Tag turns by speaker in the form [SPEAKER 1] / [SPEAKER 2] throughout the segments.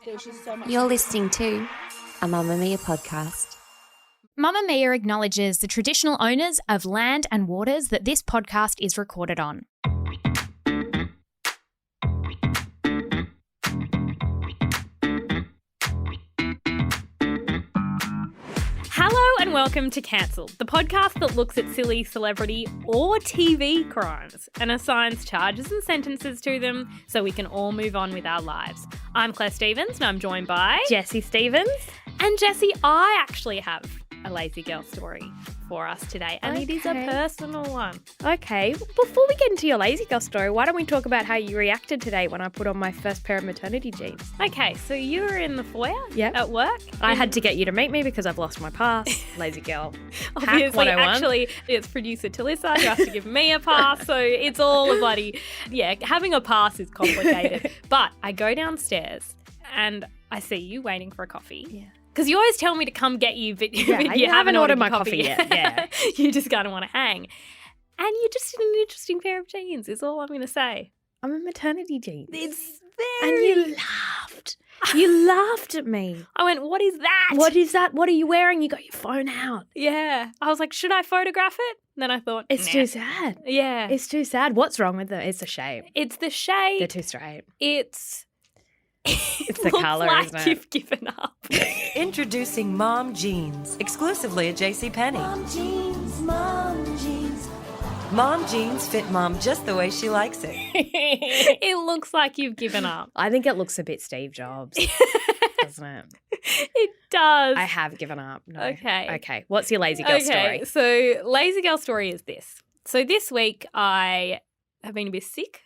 [SPEAKER 1] There's just so much.
[SPEAKER 2] You're listening to a Mamamia podcast.
[SPEAKER 3] Mamamia acknowledges the traditional owners of land and waters that this podcast is recorded on. Hello and welcome to Cancelled, the podcast that looks at silly celebrity or TV crimes and assigns charges and sentences to them so we can all move on with our lives. I'm Claire Stevens and I'm joined by
[SPEAKER 4] Jessie Stevens.
[SPEAKER 3] And Jessie, I actually have a lazy girl story for us today, and it is a personal one.
[SPEAKER 4] Okay, before we get into your lazy girl story, why don't we talk about how you reacted today when I put on my first pair of maternity jeans?
[SPEAKER 3] Okay, so you were in the foyer at work.
[SPEAKER 4] I had to get you to meet me because I've lost my pass. Lazy girl.
[SPEAKER 3] Obviously, actually, it's producer Talissa who has to give me a pass, so it's all a bloody... Yeah, having a pass is complicated. But I go downstairs and I see you waiting for a coffee.
[SPEAKER 4] Yeah.
[SPEAKER 3] Because you always tell me to come get you, but
[SPEAKER 4] you haven't ordered my coffee yet. Yeah.
[SPEAKER 3] You just kind of want to hang. And you're just in an interesting pair of jeans, is all I'm going to say.
[SPEAKER 4] I'm in maternity jeans.
[SPEAKER 3] It's
[SPEAKER 4] And
[SPEAKER 3] very...
[SPEAKER 4] you laughed. You laughed at me.
[SPEAKER 3] I went, what is that?
[SPEAKER 4] What is that? What are you wearing? You got your phone out.
[SPEAKER 3] Yeah. I was like, should I photograph it? Then I thought,
[SPEAKER 4] It's
[SPEAKER 3] nah.
[SPEAKER 4] too sad.
[SPEAKER 3] Yeah.
[SPEAKER 4] It's too sad. What's wrong with it? It's a shame.
[SPEAKER 3] It's the shade.
[SPEAKER 4] They're too straight.
[SPEAKER 3] It's
[SPEAKER 4] the colour,
[SPEAKER 3] like
[SPEAKER 4] isn't it?
[SPEAKER 3] you've given up.
[SPEAKER 5] Introducing Mom Jeans, exclusively at JCPenney.
[SPEAKER 1] Mom jeans, mom jeans.
[SPEAKER 5] Mom Jeans fit Mom just the way she likes it.
[SPEAKER 3] It looks like you've given up.
[SPEAKER 4] I think it looks a bit Steve Jobs, doesn't it?
[SPEAKER 3] It does.
[SPEAKER 4] I have given up. No.
[SPEAKER 3] Okay.
[SPEAKER 4] Okay. What's your lazy girl story?
[SPEAKER 3] So lazy girl story is this. So this week I have been a bit sick,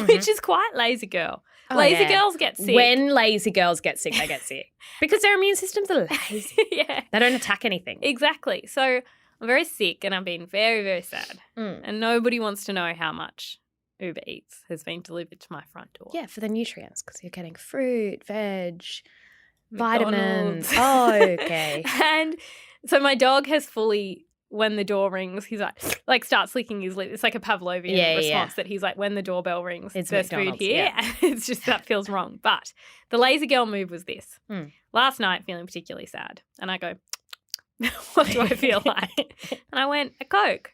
[SPEAKER 3] which is quite lazy girl.
[SPEAKER 4] Oh,
[SPEAKER 3] Lazy
[SPEAKER 4] yeah.
[SPEAKER 3] girls get sick.
[SPEAKER 4] When lazy girls get sick, they get sick. Because their immune systems are lazy.
[SPEAKER 3] Yeah,
[SPEAKER 4] They don't attack anything.
[SPEAKER 3] exactly. So I'm very sick and I've been very, very sad. And nobody wants to know how much Uber Eats has been delivered to my front door.
[SPEAKER 4] Yeah, for the nutrients, because you're getting fruit, veg,
[SPEAKER 3] McDonald's.
[SPEAKER 4] vitamins. Oh, okay.
[SPEAKER 3] And so my dog has fully, when the door rings, he's like starts licking his lips. It's like a Pavlovian response that he's like, when the doorbell rings,
[SPEAKER 4] It's
[SPEAKER 3] there's food
[SPEAKER 4] McDonald's,
[SPEAKER 3] here.
[SPEAKER 4] yeah.
[SPEAKER 3] And it's just, that feels wrong. But the lazy girl move was this. Last night, feeling particularly sad. And I go, what do I feel like? And I went, a Coke.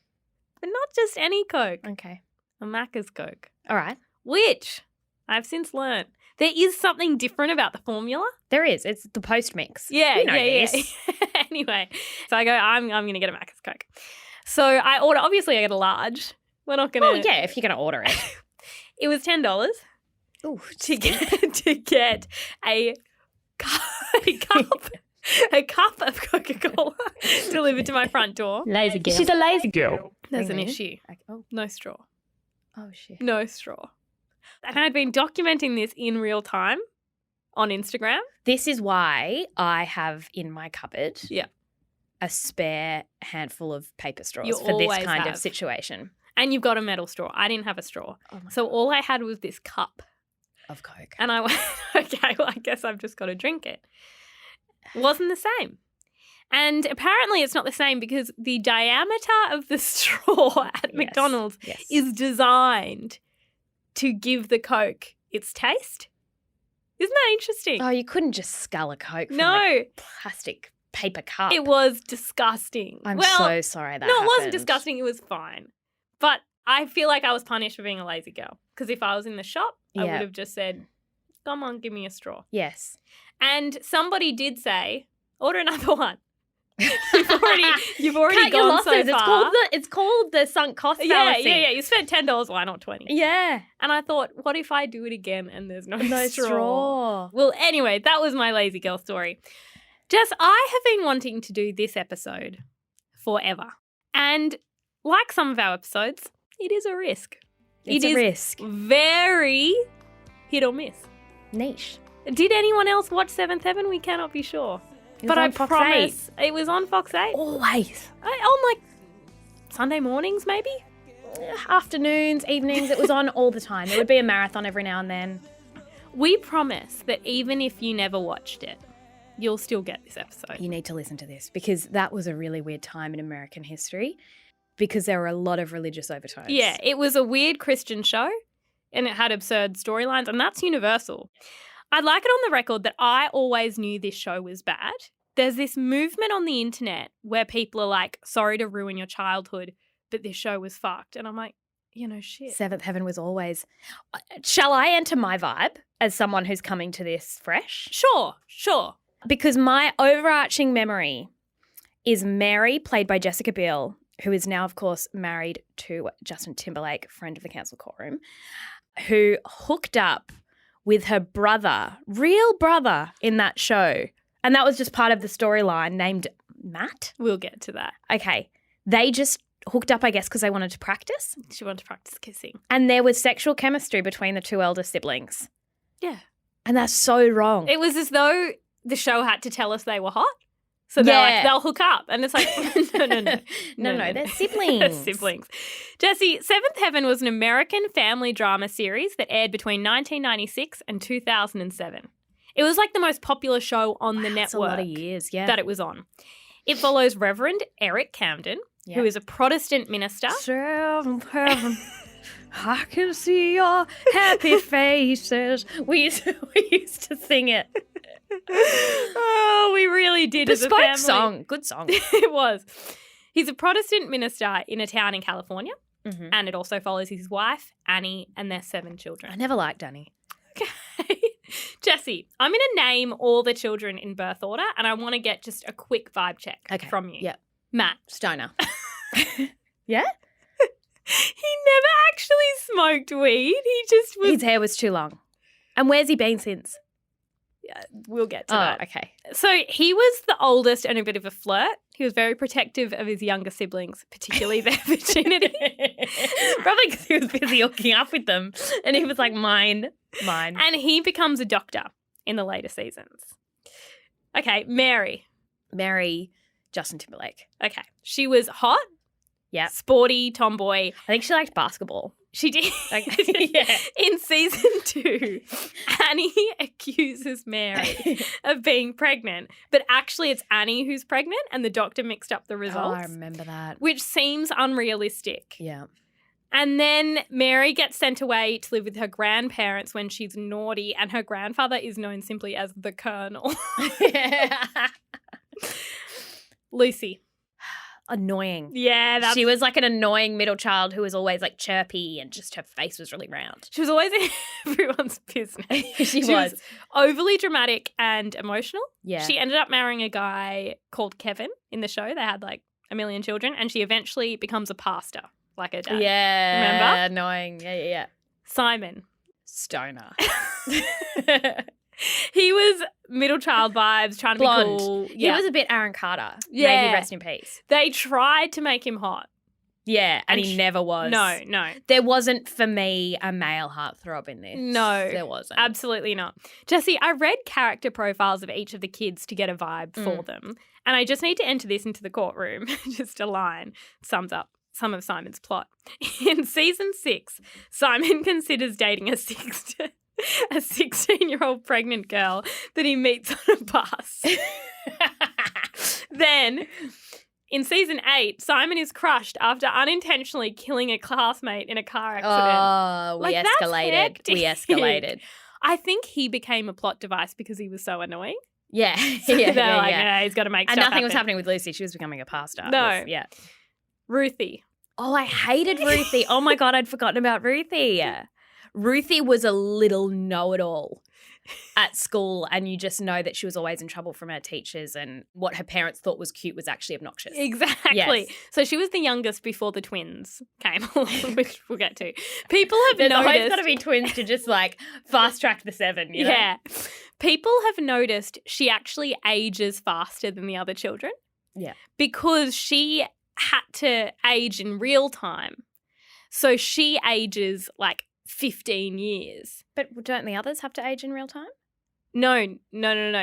[SPEAKER 3] But not just any Coke.
[SPEAKER 4] Okay.
[SPEAKER 3] A Macca's Coke.
[SPEAKER 4] All right.
[SPEAKER 3] Which I've since learnt. There is something different about the formula.
[SPEAKER 4] There is. It's the post mix.
[SPEAKER 3] Yeah,
[SPEAKER 4] You know
[SPEAKER 3] yeah.
[SPEAKER 4] this.
[SPEAKER 3] Anyway, so I go, I'm going to get a Macca's Coke. So I order, obviously I get a large. We're not going to.
[SPEAKER 4] Well, yeah, if you're going to order it.
[SPEAKER 3] It was $10
[SPEAKER 4] Ooh,
[SPEAKER 3] to get a cup of Coca-Cola delivered to my front door.
[SPEAKER 4] Lazy girl. She's a lazy
[SPEAKER 1] Girl.
[SPEAKER 3] There's an
[SPEAKER 4] Really?
[SPEAKER 3] issue.
[SPEAKER 4] Oh,
[SPEAKER 3] No straw.
[SPEAKER 4] shit.
[SPEAKER 3] No straw. And I'd been documenting this in real time on Instagram.
[SPEAKER 4] This is why I have in my cupboard
[SPEAKER 3] Yeah.
[SPEAKER 4] a spare handful of paper straws
[SPEAKER 3] You
[SPEAKER 4] for this
[SPEAKER 3] always
[SPEAKER 4] kind
[SPEAKER 3] have.
[SPEAKER 4] of situation.
[SPEAKER 3] And you've got a metal straw. I didn't have a straw.
[SPEAKER 4] Oh my
[SPEAKER 3] So all I had was this cup.
[SPEAKER 4] Of Coke.
[SPEAKER 3] And I went, okay, well, I guess I've just got to drink it. Wasn't the same. And apparently it's not the same because the diameter of the straw at McDonald's
[SPEAKER 4] Yes.
[SPEAKER 3] is designed to give the Coke its taste. Isn't that interesting?
[SPEAKER 4] Oh, you couldn't just scull a Coke from
[SPEAKER 3] No.
[SPEAKER 4] a plastic paper cup.
[SPEAKER 3] It was disgusting.
[SPEAKER 4] I'm
[SPEAKER 3] well,
[SPEAKER 4] so sorry that
[SPEAKER 3] no, it wasn't
[SPEAKER 4] happened.
[SPEAKER 3] disgusting. It was fine. But I feel like I was punished for being a lazy girl because if I was in the shop, I
[SPEAKER 4] Yeah.
[SPEAKER 3] would have just said, come on, give me a straw.
[SPEAKER 4] Yes.
[SPEAKER 3] And somebody did say, order another one. You've already
[SPEAKER 4] Cut your
[SPEAKER 3] gone
[SPEAKER 4] losses.
[SPEAKER 3] so far.
[SPEAKER 4] It's called the sunk cost
[SPEAKER 3] yeah,
[SPEAKER 4] fallacy.
[SPEAKER 3] yeah. You spent $10. Why not 20?
[SPEAKER 4] Yeah.
[SPEAKER 3] And I thought, what if I do it again and there's no,
[SPEAKER 4] No straw.
[SPEAKER 3] Well, anyway, that was my lazy girl story. Jess, I have been wanting to do this episode forever. And like some of our episodes, it is a risk.
[SPEAKER 4] It's
[SPEAKER 3] It
[SPEAKER 4] a
[SPEAKER 3] is
[SPEAKER 4] risk.
[SPEAKER 3] very hit or miss.
[SPEAKER 4] Niche.
[SPEAKER 3] Did anyone else watch 7th Heaven? We cannot be sure.
[SPEAKER 4] It was
[SPEAKER 3] But
[SPEAKER 4] on
[SPEAKER 3] I
[SPEAKER 4] Fox
[SPEAKER 3] promise it was on Fox 8.
[SPEAKER 4] Always.
[SPEAKER 3] On like Sunday mornings, maybe?
[SPEAKER 4] Afternoons, evenings, it was on all the time. There would be a marathon every now and then.
[SPEAKER 3] We promise that even if you never watched it, you'll still get this episode.
[SPEAKER 4] You need to listen to this because that was a really weird time in American history because there were a lot of religious overtones.
[SPEAKER 3] Yeah, it was a weird Christian show and it had absurd storylines, and that's universal. I'd like it on the record that I always knew this show was bad. There's this movement on the internet where people are like, sorry to ruin your childhood, but this show was fucked. And I'm like, shit.
[SPEAKER 4] Seventh Heaven was always. Shall I enter my vibe as someone who's coming to this fresh?
[SPEAKER 3] Sure.
[SPEAKER 4] Because my overarching memory is Mary, played by Jessica Biel, who is now, of course, married to Justin Timberlake, friend of the Council Courtroom, who hooked up with her brother, real brother, in that show. And that was just part of the storyline, named Matt.
[SPEAKER 3] We'll get to that.
[SPEAKER 4] Okay. They just hooked up, I guess, because they wanted to practice.
[SPEAKER 3] She wanted to practice kissing.
[SPEAKER 4] And there was sexual chemistry between the two elder siblings.
[SPEAKER 3] Yeah.
[SPEAKER 4] And that's so wrong.
[SPEAKER 3] It was as though the show had to tell us they were hot. So they're like, they'll hook up. And it's like, no,
[SPEAKER 4] they're siblings.
[SPEAKER 3] They're siblings. Jesse, Seventh Heaven was an American family drama series that aired between 1996 and 2007. It was like the most popular show on the network.
[SPEAKER 4] That's a lot of years, yeah.
[SPEAKER 3] That it was on. It follows Reverend Eric Camden, who is a Protestant minister.
[SPEAKER 4] Seventh Heaven, I can see your happy faces. We used to sing it.
[SPEAKER 3] Oh, we really did as a family.
[SPEAKER 4] Bespoke song. Good song.
[SPEAKER 3] It was. He's a Protestant minister in a town in California,
[SPEAKER 4] Mm-hmm.
[SPEAKER 3] and it also follows his wife, Annie, and their 7 children.
[SPEAKER 4] I never liked Annie.
[SPEAKER 3] Okay. Jesse, I'm going to name all the children in birth order, and I want to get just a quick vibe check from you.
[SPEAKER 4] Yeah.
[SPEAKER 3] Matt.
[SPEAKER 4] Stoner. Yeah?
[SPEAKER 3] He never actually smoked weed. He just was.
[SPEAKER 4] His hair was too long. And where's he been since?
[SPEAKER 3] Yeah, we'll get to that.
[SPEAKER 4] Okay.
[SPEAKER 3] So he was the oldest and a bit of a flirt. He was very protective of his younger siblings, particularly their virginity.
[SPEAKER 4] Probably because he was busy hooking up with them. And he was like, mine.
[SPEAKER 3] And he becomes a doctor in the later seasons. Okay, Mary,
[SPEAKER 4] Justin Timberlake.
[SPEAKER 3] Okay. She was hot.
[SPEAKER 4] Yeah.
[SPEAKER 3] Sporty, tomboy.
[SPEAKER 4] I think she liked basketball.
[SPEAKER 3] She did.
[SPEAKER 4] Okay. Yeah.
[SPEAKER 3] In season 2, Annie accuses Mary of being pregnant, but actually it's Annie who's pregnant and the doctor mixed up the results.
[SPEAKER 4] Oh, I remember that.
[SPEAKER 3] Which seems unrealistic.
[SPEAKER 4] Yeah.
[SPEAKER 3] And then Mary gets sent away to live with her grandparents when she's naughty, and her grandfather is known simply as the Colonel. Lucy.
[SPEAKER 4] Annoying.
[SPEAKER 3] Yeah.
[SPEAKER 4] She was like an annoying middle child who was always like chirpy and just her face was really round.
[SPEAKER 3] She was always in everyone's business.
[SPEAKER 4] She was
[SPEAKER 3] overly dramatic and emotional.
[SPEAKER 4] Yeah.
[SPEAKER 3] She ended up marrying a guy called Kevin in the show. They had like a million children, and she eventually becomes a pastor like her dad.
[SPEAKER 4] Yeah.
[SPEAKER 3] Remember?
[SPEAKER 4] Annoying. Yeah.
[SPEAKER 3] Simon.
[SPEAKER 4] Stoner.
[SPEAKER 3] He was middle child vibes, trying to
[SPEAKER 4] Blonde.
[SPEAKER 3] be cool.
[SPEAKER 4] He was a bit Aaron Carter.
[SPEAKER 3] Yeah.
[SPEAKER 4] May he rest in peace.
[SPEAKER 3] They tried to make him hot.
[SPEAKER 4] Yeah, and he never was.
[SPEAKER 3] No.
[SPEAKER 4] There wasn't, for me, a male heartthrob in this.
[SPEAKER 3] No.
[SPEAKER 4] There wasn't.
[SPEAKER 3] Absolutely not. Jesse, I read character profiles of each of the kids to get a vibe for them, and I just need to enter this into the courtroom. Just a line sums up some of Simon's plot. In season 6, Simon considers dating a 16-year-old pregnant girl that he meets on a bus. Then, in season 8, Simon is crushed after unintentionally killing a classmate in a car accident.
[SPEAKER 4] Oh, we
[SPEAKER 3] Like, that's
[SPEAKER 4] escalated.
[SPEAKER 3] hectic.
[SPEAKER 4] We escalated.
[SPEAKER 3] I think he became a plot device because he was so annoying.
[SPEAKER 4] Yeah.
[SPEAKER 3] So
[SPEAKER 4] yeah,
[SPEAKER 3] they're like,
[SPEAKER 4] yeah.
[SPEAKER 3] He's got to make
[SPEAKER 4] And
[SPEAKER 3] stuff
[SPEAKER 4] nothing was
[SPEAKER 3] happen.
[SPEAKER 4] happening with Lucy. She was becoming a pastor.
[SPEAKER 3] No.
[SPEAKER 4] Yeah.
[SPEAKER 3] Ruthie.
[SPEAKER 4] Oh, I hated Ruthie. Oh, my God, I'd forgotten about Ruthie. Ruthie was a little know-it-all at school, and you just know that she was always in trouble from her teachers, and what her parents thought was cute was actually obnoxious.
[SPEAKER 3] Exactly.
[SPEAKER 4] Yes.
[SPEAKER 3] So she was the youngest before the twins came along, which we'll get to. People have
[SPEAKER 4] There's
[SPEAKER 3] noticed.
[SPEAKER 4] always got to be twins to just like fast-track the 7, you know?
[SPEAKER 3] Yeah. People have noticed she actually ages faster than the other children.
[SPEAKER 4] Yeah.
[SPEAKER 3] Because she had to age in real time. So she ages like 15 years.
[SPEAKER 4] But don't the others have to age in real time?
[SPEAKER 3] No,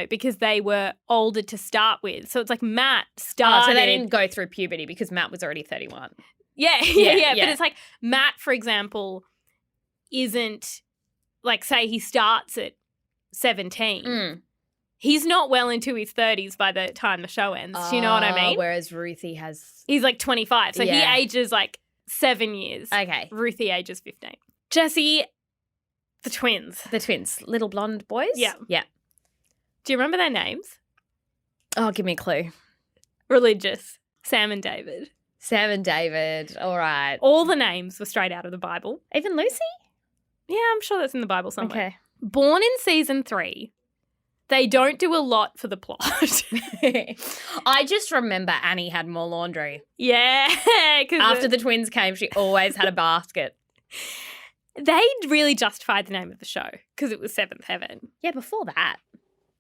[SPEAKER 3] because they were older to start with. So it's like Matt started.
[SPEAKER 4] So they didn't go through puberty because Matt was already 31.
[SPEAKER 3] Yeah.
[SPEAKER 4] Yeah.
[SPEAKER 3] But it's like Matt, for example, isn't like, say he starts at 17. He's not well into his 30s by the time the show ends. Do you know what I mean?
[SPEAKER 4] Whereas Ruthie has...
[SPEAKER 3] He's like 25. So
[SPEAKER 4] Yeah.
[SPEAKER 3] he ages like 7 years.
[SPEAKER 4] Okay.
[SPEAKER 3] Ruthie ages 15. Jesse, The twins.
[SPEAKER 4] The twins, little blonde boys?
[SPEAKER 3] Yeah.
[SPEAKER 4] Yeah.
[SPEAKER 3] Do you remember their names?
[SPEAKER 4] Oh, give me a clue.
[SPEAKER 3] Religious. Sam and David.
[SPEAKER 4] Sam and David. All right.
[SPEAKER 3] All the names were straight out of the Bible.
[SPEAKER 4] Even Lucy?
[SPEAKER 3] Yeah, I'm sure that's in the Bible somewhere.
[SPEAKER 4] Okay.
[SPEAKER 3] Born in season 3, they don't do a lot for the plot.
[SPEAKER 4] I just remember Annie had more laundry.
[SPEAKER 3] Yeah.
[SPEAKER 4] After the twins came, she always had a basket.
[SPEAKER 3] They really justified the name of the show because it was Seventh Heaven.
[SPEAKER 4] Yeah, before that.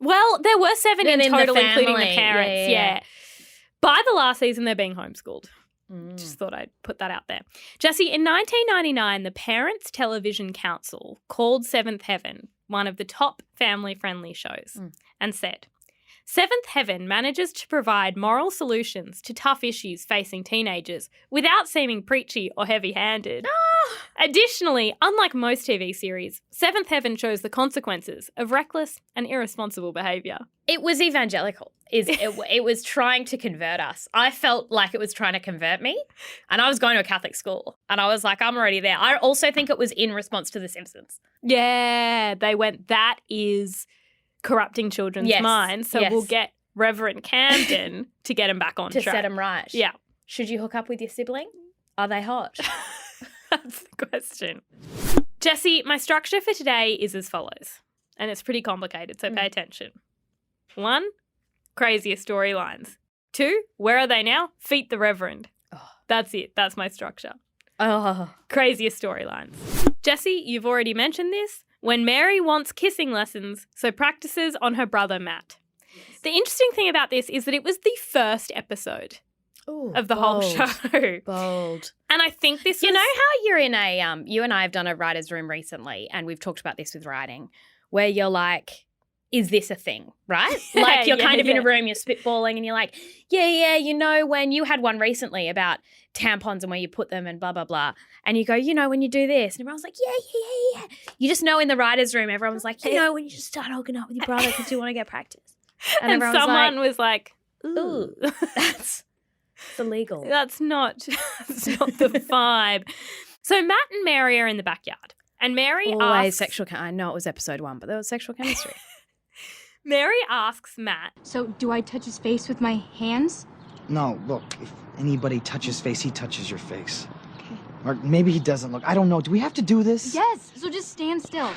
[SPEAKER 3] Well, there were 7
[SPEAKER 4] And
[SPEAKER 3] in
[SPEAKER 4] then the
[SPEAKER 3] total, including the
[SPEAKER 4] family.
[SPEAKER 3] parents.
[SPEAKER 4] Yeah.
[SPEAKER 3] Yeah. By the last season, they're being homeschooled. Just thought I'd put that out there. Jesse, in 1999, the Parents Television Council called Seventh Heaven one of the top family-friendly shows and said, Seventh Heaven manages to provide moral solutions to tough issues facing teenagers without seeming preachy or heavy-handed. Additionally, unlike most TV series, Seventh Heaven shows the consequences of reckless and irresponsible behaviour.
[SPEAKER 4] It was evangelical. It was trying to convert us. I felt like it was trying to convert me, and I was going to a Catholic school, and I was like, I'm already there. I also think it was in response to The Simpsons.
[SPEAKER 3] Yeah, they went, that is corrupting children's minds, so we'll get Reverend Camden to get him back on
[SPEAKER 4] To
[SPEAKER 3] track.
[SPEAKER 4] set them right.
[SPEAKER 3] Yeah.
[SPEAKER 4] Should you hook up with your sibling? Are they hot?
[SPEAKER 3] That's the question. Jesse, my structure for today is as follows, and it's pretty complicated, so pay attention. 1, craziest storylines. 2, where are they now? Feet the Reverend. That's it. That's my structure.
[SPEAKER 4] Oh.
[SPEAKER 3] Craziest storylines. Jesse, you've already mentioned this. When Mary wants kissing lessons, so practices on her brother Matt. The interesting thing about this is that it was the first episode of the whole show.
[SPEAKER 4] Bold.
[SPEAKER 3] And I think this
[SPEAKER 4] You know how you're in a you and I have done a writer's room recently, and we've talked about this with writing, where you're like, is this a thing, right? Like you're kind of in a room, you're spitballing and you're like, yeah, you know, when you had one recently about tampons and where you put them and blah, blah, blah. And you go, you know, when you do this. And everyone's like, yeah. You just know in the writer's room, everyone's like, you know, when you just start hooking up with your brother because you want to get practice.
[SPEAKER 3] And
[SPEAKER 4] everyone's
[SPEAKER 3] someone was like,
[SPEAKER 4] ooh, that's illegal.
[SPEAKER 3] That's not the vibe. So Matt and Mary are in the backyard. And Mary
[SPEAKER 4] Always
[SPEAKER 3] asks...
[SPEAKER 4] sexual I know it was episode 1, but there was sexual chemistry.
[SPEAKER 3] Mary asks Matt...
[SPEAKER 6] So do I touch his face with my hands?
[SPEAKER 7] No, look, if anybody touches face, he touches your face.
[SPEAKER 6] Okay.
[SPEAKER 7] Or maybe he doesn't look. I don't know. Do we have to do this?
[SPEAKER 6] Yes, so just stand still.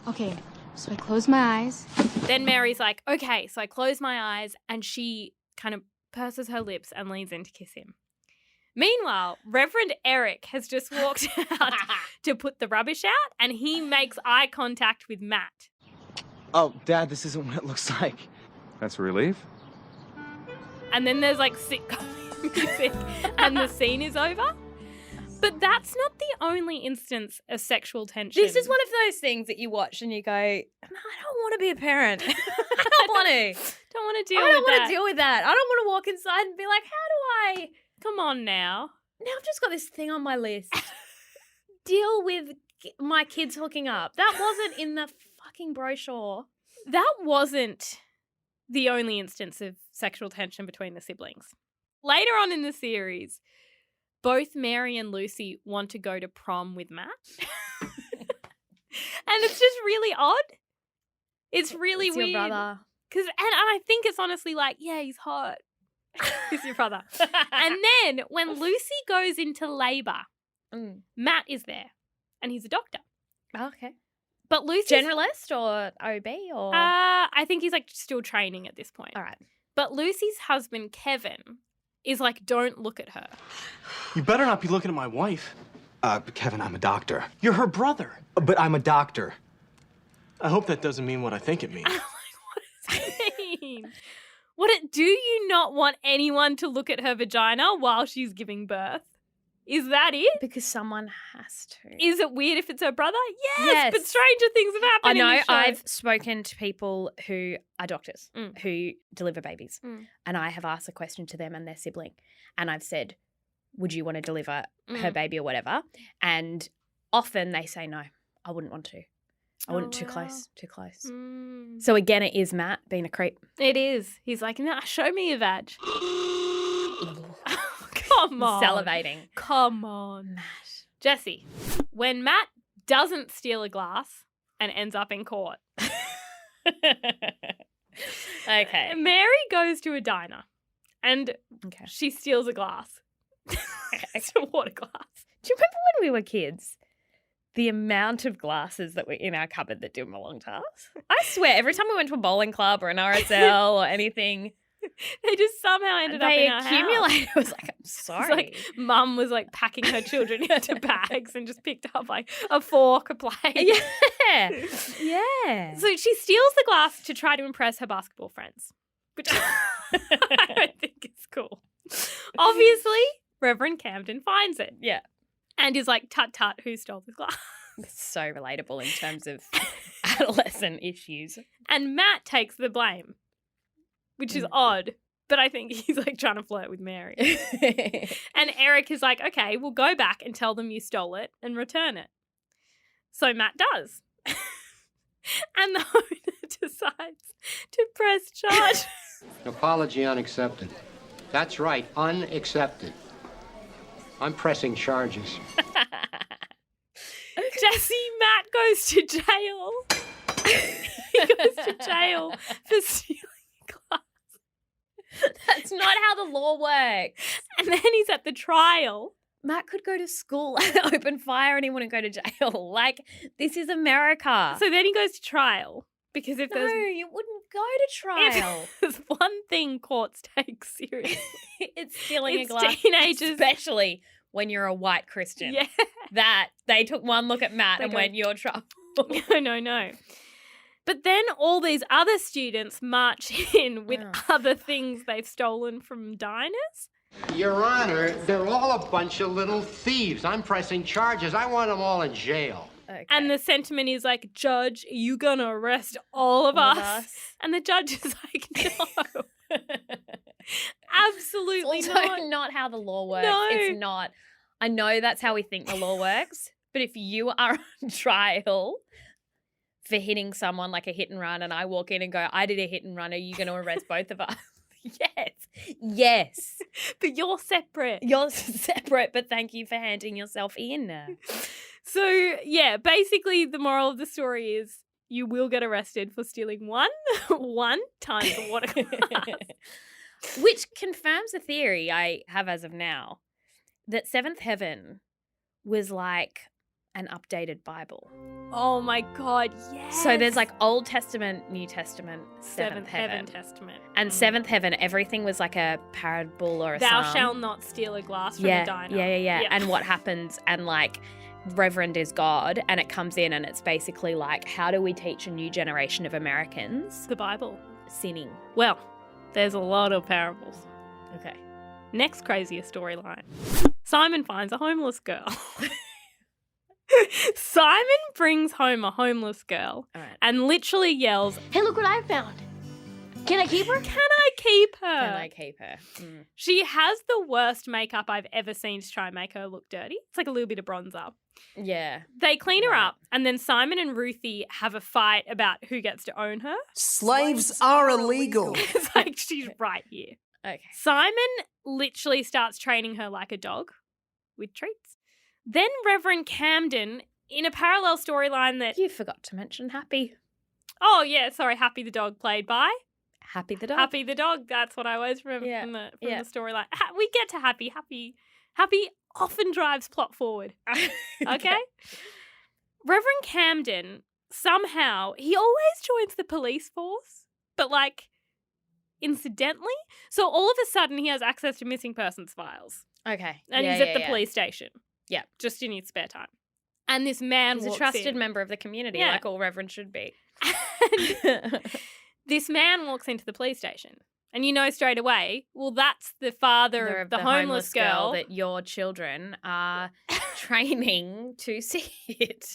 [SPEAKER 6] Okay, so I close my eyes.
[SPEAKER 3] Then Mary's like, okay, so I close my eyes, and she kind of purses her lips and leans in to kiss him. Meanwhile, Reverend Eric has just walked out to put the rubbish out, and he makes eye contact with Matt.
[SPEAKER 7] Oh, Dad, this isn't what it looks like.
[SPEAKER 8] That's a relief.
[SPEAKER 3] And then there's like sitcom music and the scene is over. But that's not the only instance of sexual tension.
[SPEAKER 4] This is one of those things that you watch and you go, I don't want to be a parent. I don't want to.
[SPEAKER 3] Don't want to deal
[SPEAKER 4] I
[SPEAKER 3] with
[SPEAKER 4] don't want
[SPEAKER 3] that.
[SPEAKER 4] to deal with that. I don't want to walk inside and be like, how do I?
[SPEAKER 3] Come on now.
[SPEAKER 4] Now I've just got this thing on my list. Deal with my kids hooking up. That wasn't in the fucking brochure.
[SPEAKER 3] That wasn't the only instance of sexual tension between the siblings. Later on in the series, both Mary and Lucy want to go to prom with Matt. And it's just really odd. It's really
[SPEAKER 4] It's
[SPEAKER 3] weird.
[SPEAKER 4] your brother.
[SPEAKER 3] And I think it's honestly like, yeah, he's hot. He's your brother. And then when Lucy goes into labour, Matt is there. And he's a doctor.
[SPEAKER 4] Oh, okay.
[SPEAKER 3] But Lucy's...
[SPEAKER 4] Generalist or OB or?
[SPEAKER 3] I think he's like still training at this point.
[SPEAKER 4] All right.
[SPEAKER 3] But Lucy's husband, Kevin, is like, don't look at her.
[SPEAKER 9] You better not be looking at my wife.
[SPEAKER 7] Kevin, I'm a doctor.
[SPEAKER 9] You're her brother.
[SPEAKER 7] But I'm a doctor.
[SPEAKER 9] I hope that doesn't mean what I think it means.
[SPEAKER 3] I'm like, what does it mean? Do you not want anyone to look at her vagina while she's giving birth? Is that it?
[SPEAKER 4] Because someone has to.
[SPEAKER 3] Is it weird if it's her brother?
[SPEAKER 4] Yes.
[SPEAKER 3] But stranger things have happened
[SPEAKER 4] I
[SPEAKER 3] in
[SPEAKER 4] know.
[SPEAKER 3] the show.
[SPEAKER 4] I've spoken to people who are doctors who deliver babies, and I have asked a question to them and their sibling, and I've said, "Would you want to deliver her baby or whatever?" And often they say, "No, I wouldn't want to. I wouldn't. Too close. Too close." So again, it is Matt being a creep.
[SPEAKER 3] It is. He's like, "No, show me your vag." Come on.
[SPEAKER 4] Salivating.
[SPEAKER 3] Come on.
[SPEAKER 4] Matt.
[SPEAKER 3] Jesse, when Matt doesn't steal a glass and ends up in court.
[SPEAKER 4] Okay.
[SPEAKER 3] Mary goes to a diner and
[SPEAKER 4] Okay.
[SPEAKER 3] she steals a glass. It's a water glass.
[SPEAKER 4] Do you remember when we were kids? The amount of glasses that were in our cupboard that didn't belong to us. I swear, every time we went to a bowling club or an RSL or anything,
[SPEAKER 3] They just somehow ended up
[SPEAKER 4] they
[SPEAKER 3] in our house.
[SPEAKER 4] accumulated. I was like, I'm
[SPEAKER 3] It's
[SPEAKER 4] sorry.
[SPEAKER 3] like mum was like packing her children into bags and just picked up like a fork, a plate.
[SPEAKER 4] yeah. Yeah.
[SPEAKER 3] So she steals the glass to try to impress her basketball friends, which I don't think is cool. Obviously, Reverend Camden finds it
[SPEAKER 4] Yeah.
[SPEAKER 3] and is like, tut tut, who stole the glass?
[SPEAKER 4] It's so relatable in terms of adolescent issues.
[SPEAKER 3] And Matt takes the blame, which is odd, but I think he's like trying to flirt with Mary. And Eric is like, okay, we'll go back and tell them you stole it and return it. So Matt does. And the owner decides to press charge.
[SPEAKER 8] Apology unaccepted. That's right, unaccepted. I'm pressing charges.
[SPEAKER 3] Jesse, Matt goes to jail. He goes to jail for stealing a glass.
[SPEAKER 4] That's not how the law works.
[SPEAKER 3] And then he's at the trial.
[SPEAKER 4] Matt could go to school and open fire and he wouldn't go to jail. Like, this is America.
[SPEAKER 3] So then he goes to trial because if
[SPEAKER 4] no,
[SPEAKER 3] there's
[SPEAKER 4] you wouldn't go to trial.
[SPEAKER 3] if there's one thing courts take seriously,
[SPEAKER 4] It's stealing
[SPEAKER 3] It's
[SPEAKER 4] a glass.
[SPEAKER 3] teenagers.
[SPEAKER 4] Especially when you're a white Christian.
[SPEAKER 3] yeah.
[SPEAKER 4] That they took one look at Matt
[SPEAKER 3] They
[SPEAKER 4] and
[SPEAKER 3] go-
[SPEAKER 4] went, you're trouble.
[SPEAKER 3] No. But then all these other students march in with other things they've stolen from diners.
[SPEAKER 8] Your Honor, they're all a bunch of little thieves. I'm pressing charges. I want them all in jail.
[SPEAKER 4] Okay.
[SPEAKER 3] And the sentiment is like, Judge, are you going to arrest all of
[SPEAKER 4] All of
[SPEAKER 3] us?
[SPEAKER 4] us.
[SPEAKER 3] And the judge is like, no. Absolutely
[SPEAKER 4] It's
[SPEAKER 3] not.
[SPEAKER 4] also not how the law works.
[SPEAKER 3] No.
[SPEAKER 4] It's not. I know that's how we think the law works, but if you are on trial for hitting someone like a hit and run and I walk in and go, I did a hit and run, are you going to arrest both of us? Yes.
[SPEAKER 3] But you're separate.
[SPEAKER 4] You're separate, but thank you for handing yourself in.
[SPEAKER 3] So, yeah, basically the moral of the story is you will get arrested for stealing one time the water glass.
[SPEAKER 4] Which confirms a theory I have as of now that Seventh Heaven was like an updated Bible.
[SPEAKER 3] Oh my God, yes.
[SPEAKER 4] So there's like Old Testament, New Testament,
[SPEAKER 3] Seventh Heaven Testament.
[SPEAKER 4] And Seventh Heaven, everything was like a parable or a
[SPEAKER 3] Thou
[SPEAKER 4] psalm.
[SPEAKER 3] shalt not steal a glass from
[SPEAKER 4] Yeah,
[SPEAKER 3] a diner.
[SPEAKER 4] yeah. And what happens, and like Reverend is God, and it comes in and it's basically like, how do we teach a new generation of Americans
[SPEAKER 3] The Bible.
[SPEAKER 4] sinning?
[SPEAKER 3] Well, there's a lot of parables.
[SPEAKER 4] Okay.
[SPEAKER 3] Next craziest storyline. Simon finds a homeless girl. Simon brings home a homeless girl
[SPEAKER 4] All right.
[SPEAKER 3] and literally yells,
[SPEAKER 6] Hey, look what I found. Can I keep her?
[SPEAKER 3] Can I keep her?
[SPEAKER 4] Can I keep her? Mm.
[SPEAKER 3] She has the worst makeup I've ever seen to try and make her look dirty. It's like a little bit of bronzer.
[SPEAKER 4] Yeah.
[SPEAKER 3] They clean her
[SPEAKER 4] Right.
[SPEAKER 3] up, and then Simon and Ruthie have a fight about who gets to own her.
[SPEAKER 7] Slaves are illegal.
[SPEAKER 3] It's like she's right here.
[SPEAKER 4] Okay.
[SPEAKER 3] Simon literally starts training her like a dog with treats. Then Reverend Camden, in a parallel storyline that,
[SPEAKER 4] You forgot to mention Happy.
[SPEAKER 3] oh yeah, sorry, Happy the dog played by
[SPEAKER 4] Happy the dog.
[SPEAKER 3] Happy the dog. That's what I always remember
[SPEAKER 4] Yeah,
[SPEAKER 3] from the
[SPEAKER 4] yeah.
[SPEAKER 3] storyline. We get to Happy. Happy often drives plot forward. Okay? Reverend Camden, somehow, he always joins the police force, but like incidentally. So all of a sudden he has access to missing persons files.
[SPEAKER 4] Okay.
[SPEAKER 3] And
[SPEAKER 4] Yeah,
[SPEAKER 3] he's at
[SPEAKER 4] yeah,
[SPEAKER 3] the
[SPEAKER 4] yeah.
[SPEAKER 3] police station.
[SPEAKER 4] Yeah.
[SPEAKER 3] Just in his spare time. And this man
[SPEAKER 4] He's a
[SPEAKER 3] walks
[SPEAKER 4] trusted
[SPEAKER 3] in.
[SPEAKER 4] member of the community,
[SPEAKER 3] Yeah.
[SPEAKER 4] like all reverends should be.
[SPEAKER 3] And this man walks into the police station. And you know straight away, well, that's the father
[SPEAKER 4] They're
[SPEAKER 3] of the homeless girl.
[SPEAKER 4] that your children are training to see it.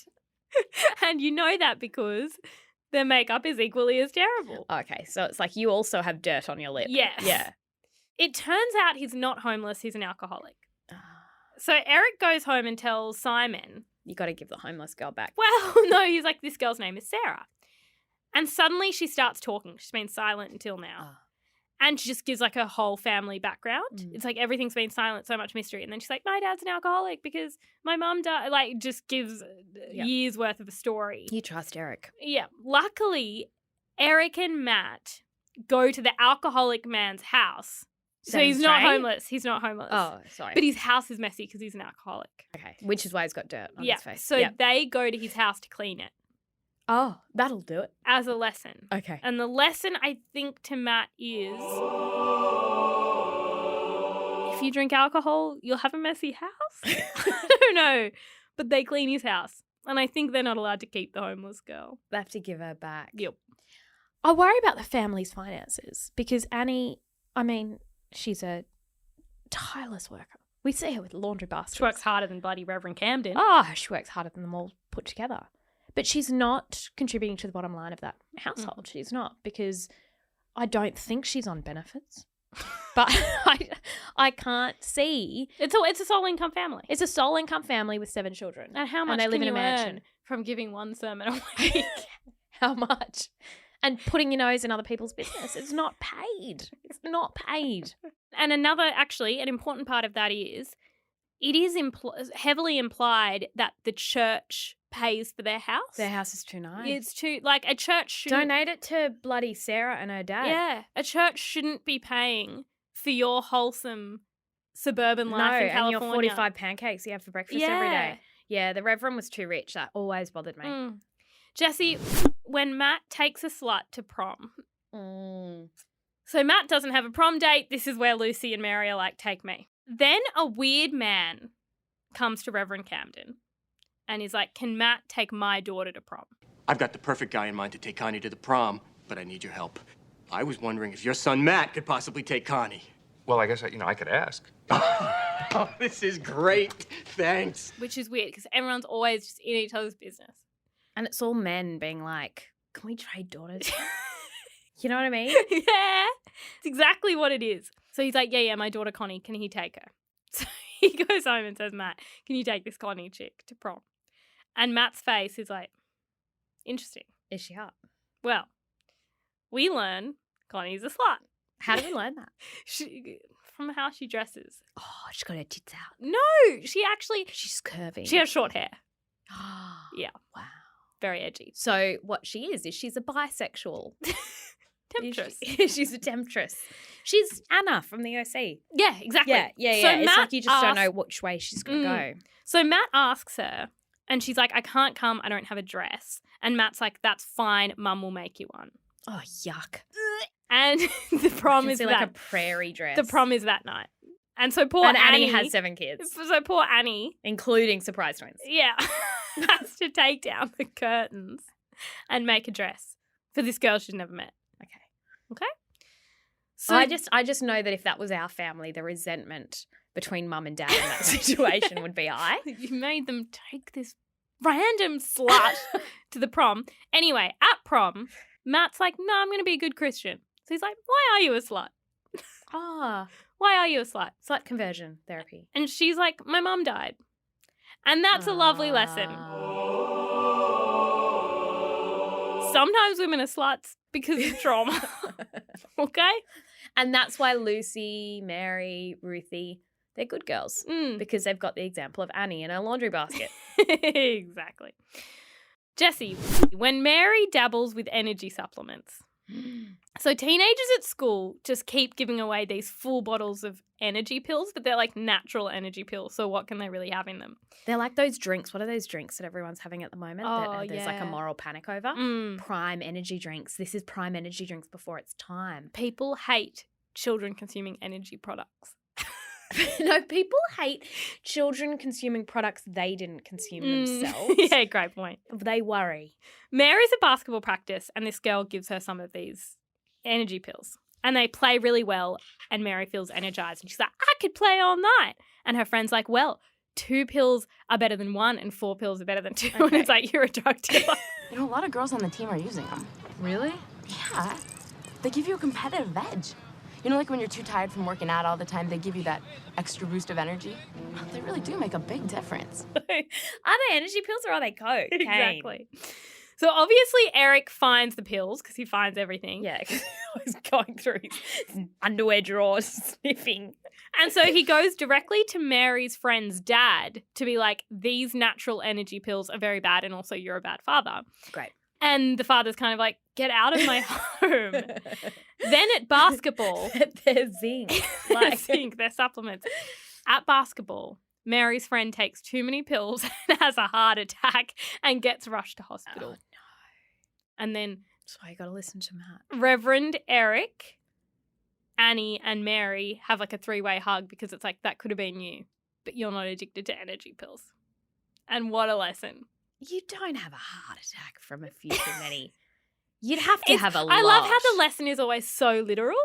[SPEAKER 3] And you know that because their makeup is equally as terrible.
[SPEAKER 4] Okay, so it's like you also have dirt on your lip.
[SPEAKER 3] Yes.
[SPEAKER 4] Yeah.
[SPEAKER 3] It turns out he's not homeless, he's an alcoholic. So Eric goes home and tells Simon,
[SPEAKER 4] You got to give the homeless girl back.
[SPEAKER 3] well, no, he's like, this girl's name is Sarah. And suddenly she starts talking. She's been silent until now. And she just gives like her whole family background. It's like everything's been silent, so much mystery. And then she's like, my dad's an alcoholic because my mum died. Like, just gives years worth of a story.
[SPEAKER 4] You trust Eric.
[SPEAKER 3] Yeah. Luckily, Eric and Matt go to the alcoholic man's house. So he's not homeless. He's not homeless.
[SPEAKER 4] Oh, sorry.
[SPEAKER 3] But his house is messy because he's an alcoholic.
[SPEAKER 4] Okay. Which is why he's got dirt on his face.
[SPEAKER 3] So they go to his house to clean it.
[SPEAKER 4] Oh, that'll do it.
[SPEAKER 3] As a lesson.
[SPEAKER 4] Okay.
[SPEAKER 3] And the lesson, I think, to Matt is if you drink alcohol, you'll have a messy house. I don't know. But they clean his house. And I think they're not allowed to keep the homeless girl.
[SPEAKER 4] They have to give her back.
[SPEAKER 3] Yep.
[SPEAKER 4] I worry about the family's finances because Annie, I mean, she's a tireless worker. We see her with laundry baskets.
[SPEAKER 3] She works harder than bloody Reverend Camden.
[SPEAKER 4] Oh, she works harder than them all put together. But she's not contributing to the bottom line of that household. She's not, because I don't think she's on benefits. But I can't see.
[SPEAKER 3] It's a sole income family.
[SPEAKER 4] It's a sole income family with 7 children.
[SPEAKER 3] And how much
[SPEAKER 4] they live
[SPEAKER 3] can
[SPEAKER 4] in a
[SPEAKER 3] you
[SPEAKER 4] mansion
[SPEAKER 3] earn from giving one sermon a week?
[SPEAKER 4] How much? And putting your nose in other people's business. It's not paid. It's not paid.
[SPEAKER 3] And an important part of that is, it is heavily implied that the church pays for their house.
[SPEAKER 4] Their house is too nice.
[SPEAKER 3] It's too, like, a church shouldn't...
[SPEAKER 4] Donate it to bloody Sarah and her dad.
[SPEAKER 3] Yeah. A church shouldn't be paying for your wholesome suburban life in California.
[SPEAKER 4] And your 45 pancakes you have for breakfast every day. Yeah, the Reverend was too rich. That always bothered me.
[SPEAKER 3] Jesse, when Matt takes a slut to prom... So Matt doesn't have a prom date. This is where Lucy and Mary are like, take me. Then a weird man comes to Reverend Camden and is like, can Matt take my daughter to prom?
[SPEAKER 9] I've got the perfect guy in mind to take Connie to the prom, but I need your help. I was wondering if your son Matt could possibly take Connie.
[SPEAKER 10] Well, I guess, I could ask.
[SPEAKER 9] Oh, this is great. Thanks.
[SPEAKER 3] Which is weird because everyone's always just in each other's business.
[SPEAKER 4] And it's all men being like, can we trade daughters? You know what I mean?
[SPEAKER 3] Yeah. It's exactly what it is. So he's like, yeah, my daughter Connie, can he take her? So he goes home and says, Matt, can you take this Connie chick to prom? And Matt's face is like, interesting.
[SPEAKER 4] Is she hot?
[SPEAKER 3] Well, we learn Connie's a slut.
[SPEAKER 4] How did we learn that?
[SPEAKER 3] From how she dresses.
[SPEAKER 4] Oh, she's got her tits out.
[SPEAKER 3] No, she's
[SPEAKER 4] curvy.
[SPEAKER 3] She has short hair. Yeah.
[SPEAKER 4] Wow.
[SPEAKER 3] Very edgy.
[SPEAKER 4] So what she is she's a bisexual.
[SPEAKER 3] Temptress.
[SPEAKER 4] She's a temptress. She's Anna from the OC.
[SPEAKER 3] Yeah, exactly.
[SPEAKER 4] Yeah.
[SPEAKER 3] So
[SPEAKER 4] it's
[SPEAKER 3] Matt
[SPEAKER 4] like you just don't know which way she's going to go.
[SPEAKER 3] So Matt asks her, and she's like, I can't come. I don't have a dress. And Matt's like, that's fine. Mum will make you one.
[SPEAKER 4] Oh, yuck.
[SPEAKER 3] And the prom is
[SPEAKER 4] like a prairie dress.
[SPEAKER 3] The prom is that night. And so poor
[SPEAKER 4] Annie has 7 kids.
[SPEAKER 3] So poor Annie.
[SPEAKER 4] Including surprise twins.
[SPEAKER 3] Yeah. Has to take down the curtains and make a dress for this girl she's never met. Okay. So
[SPEAKER 4] I just know that if that was our family, the resentment between mum and dad in that situation would be high.
[SPEAKER 3] You made them take this random slut to the prom. Anyway, at prom, Matt's like, no, I'm going to be a good Christian. So he's like, why are you a slut? Why are you a slut?
[SPEAKER 4] Slut conversion therapy.
[SPEAKER 3] And she's like, my mum died. And that's a lovely lesson. Sometimes women are sluts because of trauma. Okay?
[SPEAKER 4] And that's why Lucy, Mary, Ruthie, they're good girls because they've got the example of Annie in her laundry basket.
[SPEAKER 3] Exactly. Jesse, when Mary dabbles with energy supplements. So teenagers at school just keep giving away these full bottles of energy pills, but they're like natural energy pills. So what can they really have in them?
[SPEAKER 4] They're like those drinks. What are those drinks that everyone's having at the moment that there's like a
[SPEAKER 3] yeah.
[SPEAKER 4] moral panic over? Prime energy drinks. This is prime energy drinks before it's time.
[SPEAKER 3] People hate children consuming energy products.
[SPEAKER 4] No, people hate children consuming products they didn't consume themselves.
[SPEAKER 3] Yeah, great point.
[SPEAKER 4] They worry.
[SPEAKER 3] Mary's at basketball practice and this girl gives her some of these energy pills. And they play really well and Mary feels energized. And she's like, I could play all night. And her friend's like, well, 2 pills are better than 1 and 4 pills are better than 2. Okay. And it's like, you're a drug dealer.
[SPEAKER 11] You know, a lot of girls on the team are using them. Really? Yeah. They give you a competitive edge. You know, like when you're too tired from working out all the time, they give you that extra boost of energy. They really do make a big difference.
[SPEAKER 4] Are they energy pills or are they coke?
[SPEAKER 3] Exactly. So obviously Eric finds the pills because he finds everything.
[SPEAKER 4] Yeah, because I was going through his underwear drawers, sniffing.
[SPEAKER 3] And so he goes directly to Mary's friend's dad to be like, these natural energy pills are very bad and also you're a bad father.
[SPEAKER 4] Great.
[SPEAKER 3] And the father's kind of like, get out of my home. Then at basketball.
[SPEAKER 4] They're zinc.
[SPEAKER 3] They're zinc, they're supplements. At basketball, Mary's friend takes too many pills and has a heart attack and gets rushed to hospital.
[SPEAKER 4] Oh, no.
[SPEAKER 3] And then
[SPEAKER 4] That's why you got to listen to Matt.
[SPEAKER 3] Reverend Eric, Annie and Mary have like a three-way hug because it's like, that could have been you, but you're not addicted to energy pills. And what a lesson.
[SPEAKER 4] You don't have a heart attack from a few too many. You'd have to have a lot.
[SPEAKER 3] I love how the lesson is always so literal.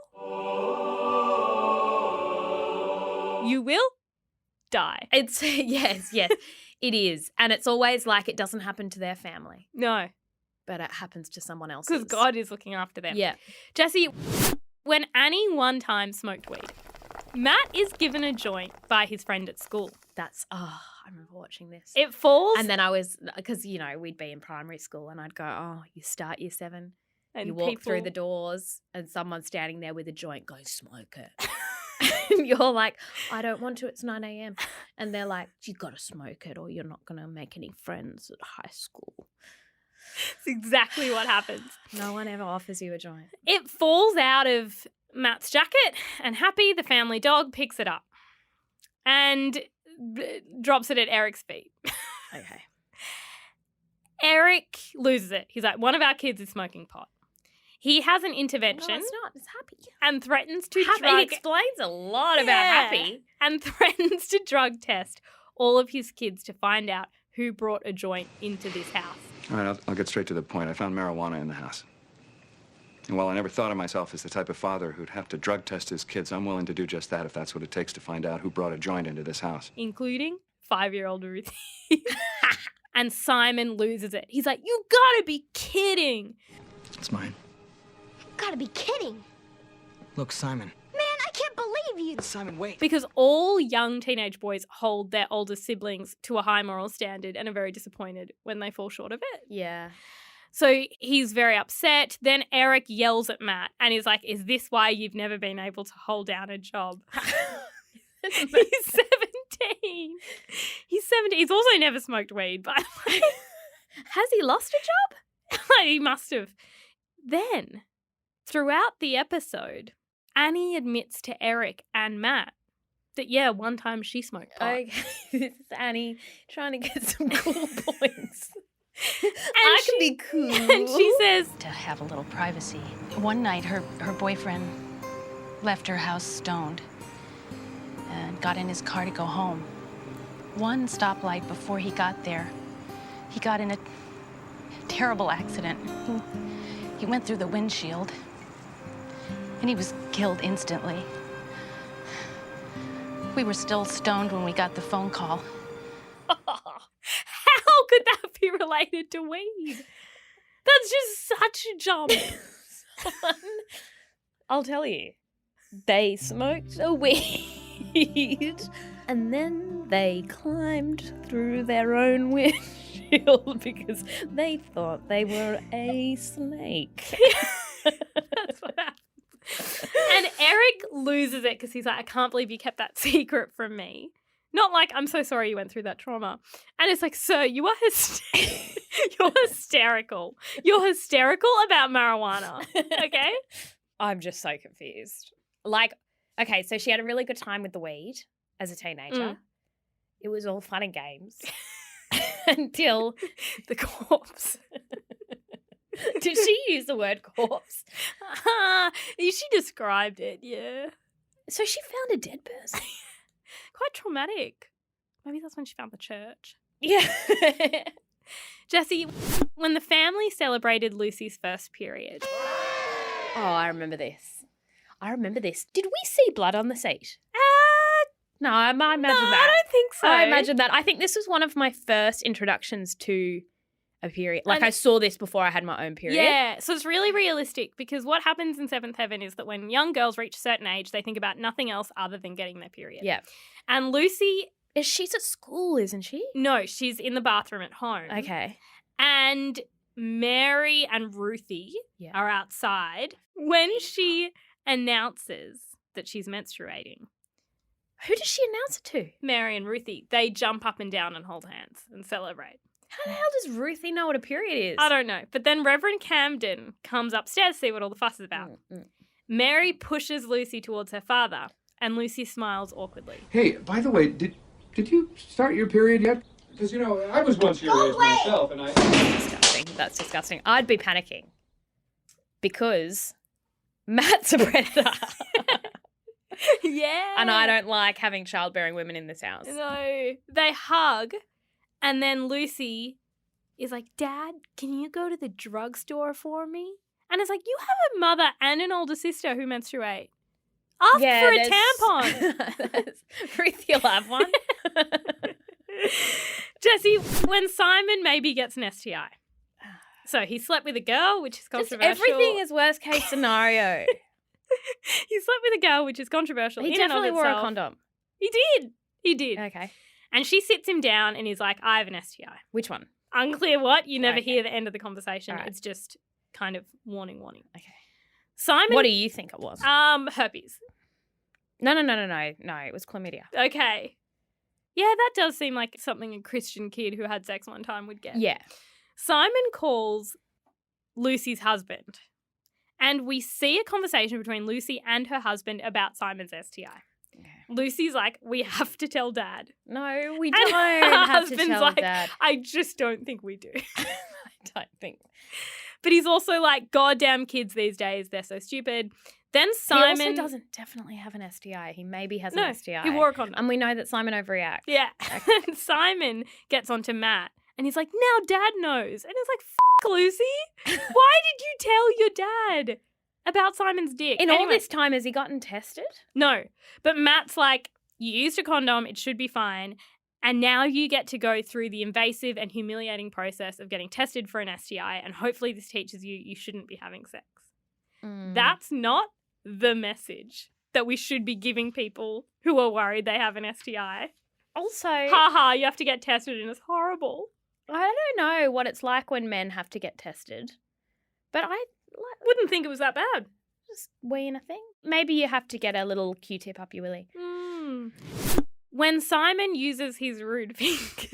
[SPEAKER 3] You will die.
[SPEAKER 4] It's yes, it is. And it's always like it doesn't happen to their family,
[SPEAKER 3] No,
[SPEAKER 4] but it happens to someone else.
[SPEAKER 3] because God is looking after them.
[SPEAKER 4] Yeah.
[SPEAKER 3] Jesse, when Annie one time smoked weed, Matt is given a joint by his friend at school.
[SPEAKER 4] I remember watching this.
[SPEAKER 3] It falls.
[SPEAKER 4] And then I was, because, we'd be in primary school and I'd go, oh, you start year 7.
[SPEAKER 3] and
[SPEAKER 4] You walk
[SPEAKER 3] people,
[SPEAKER 4] through the doors and someone's standing there with a joint going, smoke it. And you're like, I don't want to, it's 9 a.m. And they're like, you got to smoke it or you're not going to make any friends at high school.
[SPEAKER 3] It's exactly what happens.
[SPEAKER 4] No one ever offers you a joint.
[SPEAKER 3] It falls out of Matt's jacket and Happy, the family dog, picks it up and drops it at Eric's feet.
[SPEAKER 4] Okay.
[SPEAKER 3] Eric loses it. He's like, one of our kids is smoking pot. He has an intervention.
[SPEAKER 4] No, it's not. It's Happy.
[SPEAKER 3] And threatens to
[SPEAKER 4] Happy
[SPEAKER 3] drug...
[SPEAKER 4] explains a lot about
[SPEAKER 3] Yeah.
[SPEAKER 4] Happy.
[SPEAKER 3] And threatens to drug test all of his kids to find out who brought a joint into this house.
[SPEAKER 10] All right, I'll get straight to the point. I found marijuana in the house. And while I never thought of myself as the type of father who'd have to drug test his kids, I'm willing to do just that if that's what it takes to find out who brought a joint into this house.
[SPEAKER 3] Including 5-year-old Ruthie. And Simon loses it. He's like, you gotta be kidding.
[SPEAKER 7] It's mine.
[SPEAKER 1] Gotta be kidding.
[SPEAKER 7] Look, Simon.
[SPEAKER 1] Man, I can't believe you.
[SPEAKER 7] Simon, wait.
[SPEAKER 3] Because all young teenage boys hold their older siblings to a high moral standard and are very disappointed when they fall short of it.
[SPEAKER 4] Yeah.
[SPEAKER 3] So he's very upset. Then Eric yells at Matt and is like, is this why you've never been able to hold down a job? He's 17. He's 17. He's also never smoked weed, by the way.
[SPEAKER 4] Has he lost a job?
[SPEAKER 3] He must have. Then, throughout the episode, Annie admits to Eric and Matt that, yeah, one time she smoked pot.
[SPEAKER 4] Okay. This is Annie trying to get some cool points.
[SPEAKER 3] And
[SPEAKER 4] I can be cool.
[SPEAKER 3] And she says,
[SPEAKER 6] To have a little privacy. One night, her boyfriend left her house stoned and got in his car to go home. One stoplight before he got there, he got in a terrible accident. He went through the windshield, and he was killed instantly. We were still stoned when we got the phone call.
[SPEAKER 3] how could that be related to weed? That's just such a jump.
[SPEAKER 4] I'll tell you. They smoked a weed and then they climbed through their own windshield because they thought they were a snake.
[SPEAKER 3] That's what happens. And Eric loses it because he's like, I can't believe you kept that secret from me. Not like, I'm so sorry you went through that trauma. And it's like, sir, you are you're hysterical. You're hysterical about marijuana, okay?
[SPEAKER 4] I'm just so confused. Like, okay, so she had a really good time with the weed as a teenager. It was all fun and games until
[SPEAKER 3] the corpse.
[SPEAKER 4] Did she use the word corpse?
[SPEAKER 3] She described it, yeah.
[SPEAKER 4] So she found a dead person.
[SPEAKER 3] Quite traumatic. Maybe that's when she found the church.
[SPEAKER 4] Yeah.
[SPEAKER 3] Jessie, when the family celebrated Lucy's first period.
[SPEAKER 4] Oh, I remember this. Did we see blood on the seat? No, I imagine that.
[SPEAKER 3] I don't think so.
[SPEAKER 4] I imagine that. I think this was one of my first introductions to a period. Like, I saw this before I had my own period.
[SPEAKER 3] Yeah, so it's really realistic because what happens in Seventh Heaven is that when young girls reach a certain age, they think about nothing else other than getting their period.
[SPEAKER 4] Yeah.
[SPEAKER 3] And Lucy...
[SPEAKER 4] She's at school, isn't she?
[SPEAKER 3] No, she's in the bathroom at home.
[SPEAKER 4] Okay.
[SPEAKER 3] And Mary and Ruthie are outside when she announces that she's menstruating.
[SPEAKER 4] Who does she announce it to?
[SPEAKER 3] Mary and Ruthie. They jump up and down and hold hands and celebrate.
[SPEAKER 4] How the hell does Ruthie know what a period is?
[SPEAKER 3] I don't know. But then Reverend Camden comes upstairs to see what all the fuss is about. Mary pushes Lucy towards her father, and Lucy smiles awkwardly.
[SPEAKER 10] Hey, by the way, did you start your period yet? Because, I was once your age myself, and I...
[SPEAKER 4] That's disgusting. I'd be panicking because Matt's a predator.
[SPEAKER 3] Yeah.
[SPEAKER 4] And I don't like having childbearing women in this house.
[SPEAKER 3] No. They hug, and then Lucy is like, Dad, can you go to the drugstore for me? And it's like, you have a mother and an older sister who menstruate. Ask for a tampon.
[SPEAKER 4] Ruth, you'll have one.
[SPEAKER 3] Jesse, when Simon maybe gets an STI. So he slept with a girl, which is controversial.
[SPEAKER 4] Just everything is worst case scenario.
[SPEAKER 3] He slept with a girl, which is controversial.
[SPEAKER 4] He definitely wore a condom.
[SPEAKER 3] He did.
[SPEAKER 4] Okay.
[SPEAKER 3] And she sits him down and he's like, I have an STI.
[SPEAKER 4] Which one?
[SPEAKER 3] Unclear what. You never hear the end of the conversation. Right. It's just kind of warning.
[SPEAKER 4] Okay.
[SPEAKER 3] Simon.
[SPEAKER 4] What do you think it was?
[SPEAKER 3] Herpes.
[SPEAKER 4] No. It was chlamydia.
[SPEAKER 3] Okay. Yeah, that does seem like something a Christian kid who had sex one time would get.
[SPEAKER 4] Yeah.
[SPEAKER 3] Simon calls Lucy's husband, and we see a conversation between Lucy and her husband about Simon's STI. Okay. Lucy's like, we have to tell Dad.
[SPEAKER 4] No, we don't have to tell Dad.
[SPEAKER 3] I just don't think we do.
[SPEAKER 4] I don't think.
[SPEAKER 3] But he's also like, goddamn kids these days, they're so stupid. Then Simon...
[SPEAKER 4] He also doesn't definitely have an STI. He maybe has an STI.
[SPEAKER 3] He wore a condom.
[SPEAKER 4] And we know that Simon overreacts.
[SPEAKER 3] Yeah. Okay. And Simon gets onto Matt and he's like, now Dad knows. And it's like, fuck, Lucy. Why did you tell your dad about Simon's dick?
[SPEAKER 4] In all this time, has he gotten tested?
[SPEAKER 3] No. But Matt's like, you used a condom, it should be fine. And now you get to go through the invasive and humiliating process of getting tested for an STI, and hopefully this teaches you shouldn't be having sex. That's not the message that we should be giving people who are worried they have an STI.
[SPEAKER 4] Also,
[SPEAKER 3] haha, you have to get tested and it's horrible.
[SPEAKER 4] I don't know what it's like when men have to get tested, but I
[SPEAKER 3] wouldn't think it was that bad.
[SPEAKER 4] Just weeing a thing. Maybe you have to get a little Q-tip up your willy.
[SPEAKER 3] When Simon uses his rude fingers,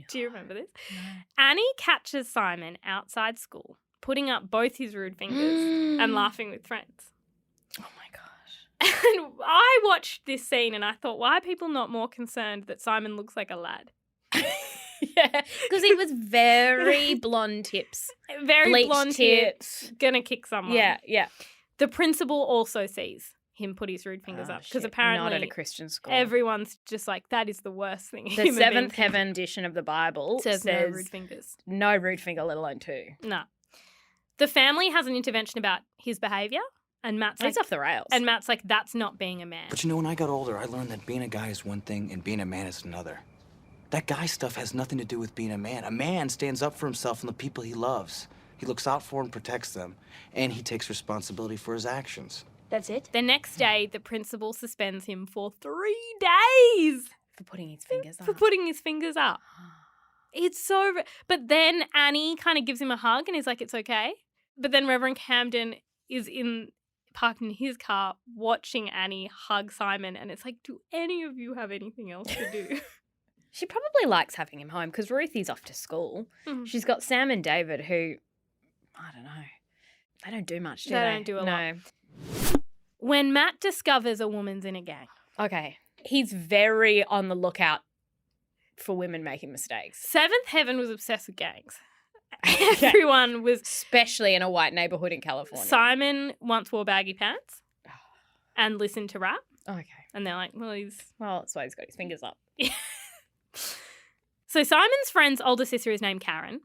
[SPEAKER 3] do you remember this? No. Annie catches Simon outside school, putting up both his rude fingers and laughing with friends.
[SPEAKER 4] Oh my gosh.
[SPEAKER 3] And I watched this scene and I thought, why are people not more concerned that Simon looks like a lad?
[SPEAKER 4] Yeah, because he was very blonde tips.
[SPEAKER 3] Very
[SPEAKER 4] bleached
[SPEAKER 3] blonde tips. Gonna kick someone.
[SPEAKER 4] Yeah.
[SPEAKER 3] The principal also sees him put his rude fingers up because apparently
[SPEAKER 4] not at a Christian school.
[SPEAKER 3] Everyone's just like, that is the worst thing.
[SPEAKER 4] The seventh heaven edition of the Bible
[SPEAKER 3] says no rude fingers.
[SPEAKER 4] No rude finger, let alone two.
[SPEAKER 3] No. The family has an intervention about his behaviour, and Matt's like,
[SPEAKER 4] it's off the rails.
[SPEAKER 3] And Matt's like, that's not being a man.
[SPEAKER 7] But when I got older, I learned that being a guy is one thing and being a man is another. That guy stuff has nothing to do with being a man. A man stands up for himself and the people he loves. He looks out for and protects them, and he takes responsibility for his actions.
[SPEAKER 11] That's it?
[SPEAKER 3] The next day, the principal suspends him for 3 days.
[SPEAKER 4] For putting his fingers up.
[SPEAKER 3] For putting his fingers up. It's so... But then Annie kind of gives him a hug and he's like, it's okay. But then Reverend Camden is parked in his car watching Annie hug Simon, and it's like, do any of you have anything else to do?
[SPEAKER 4] She probably likes having him home because Ruthie's off to school. Mm-hmm. She's got Sam and David who, I don't know, they don't do much, do they?
[SPEAKER 3] They don't do a lot. When Matt discovers a woman's in a gang.
[SPEAKER 4] Okay. He's very on the lookout for women making mistakes.
[SPEAKER 3] Seventh Heaven was obsessed with gangs. Everyone was...
[SPEAKER 4] Especially in a white neighborhood in California.
[SPEAKER 3] Simon once wore baggy pants and listened to rap.
[SPEAKER 4] Okay.
[SPEAKER 3] And they're like, well,
[SPEAKER 4] that's why he's got his fingers up.
[SPEAKER 3] So Simon's friend's older sister is named Karen,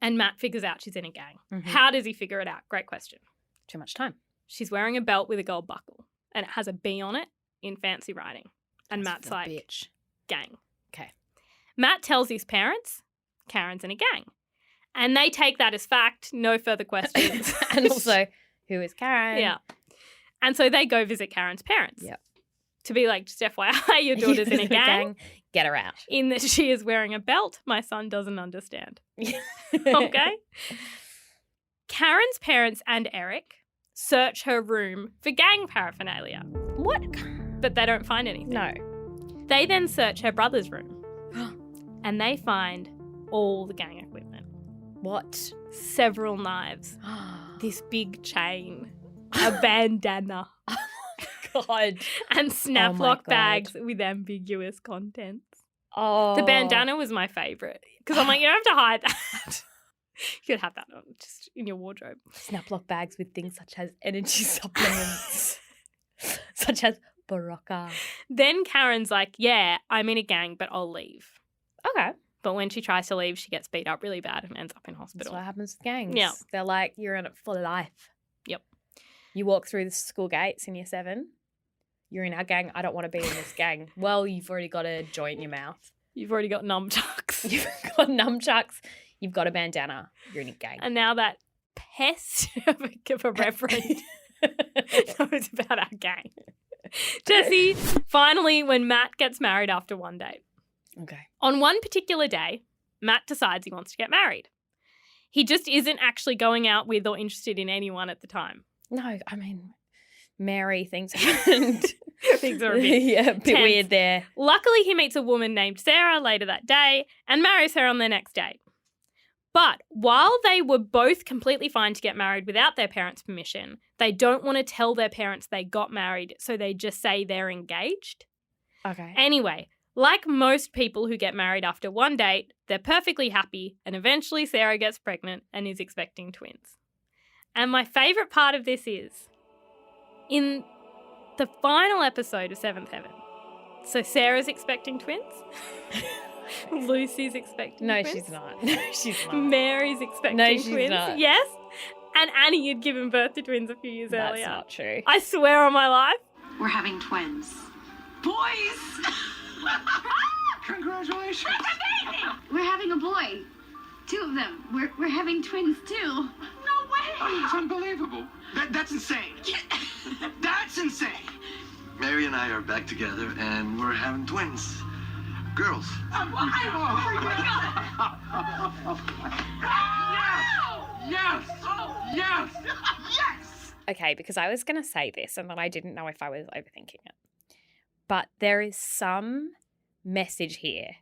[SPEAKER 3] and Matt figures out she's in a gang. Mm-hmm. How does he figure it out? Great question.
[SPEAKER 4] Too much time.
[SPEAKER 3] She's wearing a belt with a gold buckle, and it has a B on it in fancy writing. And Matt's like,
[SPEAKER 4] bitch.
[SPEAKER 3] Gang.
[SPEAKER 4] Okay.
[SPEAKER 3] Matt tells his parents Karen's in a gang, and they take that as fact, no further questions.
[SPEAKER 4] And also, who is Karen?
[SPEAKER 3] Yeah. And so they go visit Karen's parents.
[SPEAKER 4] Yep.
[SPEAKER 3] to be like, just FYI, your daughter's in a gang.
[SPEAKER 4] Get her out.
[SPEAKER 3] In that she is wearing a belt. My son doesn't understand. Okay? Karen's parents and Eric search her room for gang paraphernalia.
[SPEAKER 4] What?
[SPEAKER 3] But they don't find anything.
[SPEAKER 4] No.
[SPEAKER 3] They then search her brother's room and they find all the gang equipment.
[SPEAKER 4] What?
[SPEAKER 3] Several knives, this big chain, a bandana.
[SPEAKER 4] God.
[SPEAKER 3] And snap lock bags with ambiguous contents.
[SPEAKER 4] Oh.
[SPEAKER 3] The bandana was my favourite because I'm like, you don't have to hide that. You could have that just in your wardrobe.
[SPEAKER 4] Snap lock bags with things such as energy supplements, such as Barocca.
[SPEAKER 3] Then Karen's like, yeah, I'm in a gang, but I'll leave.
[SPEAKER 4] Okay.
[SPEAKER 3] But when she tries to leave, she gets beat up really bad and ends up in hospital.
[SPEAKER 4] That's what happens with gangs.
[SPEAKER 3] Yeah.
[SPEAKER 4] They're like, you're in it for life.
[SPEAKER 3] Yep.
[SPEAKER 4] You walk through the school gates in year 7. You're in our gang. I don't want to be in this gang. Well, you've already got a joint in your mouth.
[SPEAKER 3] You've already got nunchucks.
[SPEAKER 4] You've got nunchucks. You've got a bandana. You're in a gang.
[SPEAKER 3] And now that pest of a reverend knows about our gang. Jesse, finally, when Matt gets married after one date.
[SPEAKER 4] Okay.
[SPEAKER 3] On one particular day, Matt decides he wants to get married. He just isn't actually going out with or interested in anyone at the time.
[SPEAKER 4] No, I mean, Mary things happened.
[SPEAKER 3] Things are a bit
[SPEAKER 4] bit weird there.
[SPEAKER 3] Luckily, he meets a woman named Sarah later that day and marries her on their next date. But while they were both completely fine to get married without their parents' permission, they don't want to tell their parents they got married, so they just say they're engaged.
[SPEAKER 4] Okay.
[SPEAKER 3] Anyway, like most people who get married after one date, they're perfectly happy, and eventually Sarah gets pregnant and is expecting twins. And my favourite part of this is, in the final episode of Seventh Heaven, so Sarah's expecting twins. Lucy's expecting twins.
[SPEAKER 4] No, she's not. No, she's not.
[SPEAKER 3] Mary's expecting twins.
[SPEAKER 4] No, she's not.
[SPEAKER 3] Yes. And Annie had given birth to twins a few years earlier.
[SPEAKER 4] That's not true.
[SPEAKER 3] I swear on my life.
[SPEAKER 12] We're having twins. Boys!
[SPEAKER 8] Congratulations.
[SPEAKER 12] We're having a boy. 2 of them. We're having twins too. No way!
[SPEAKER 8] It's unbelievable. That's insane. That's insane.
[SPEAKER 13] Mary and I are back together, and we're having twins. Girls.
[SPEAKER 8] Yes! Yes! Yes!
[SPEAKER 4] Okay, because I was going to say this and then I didn't know if I was overthinking it. But there is some message here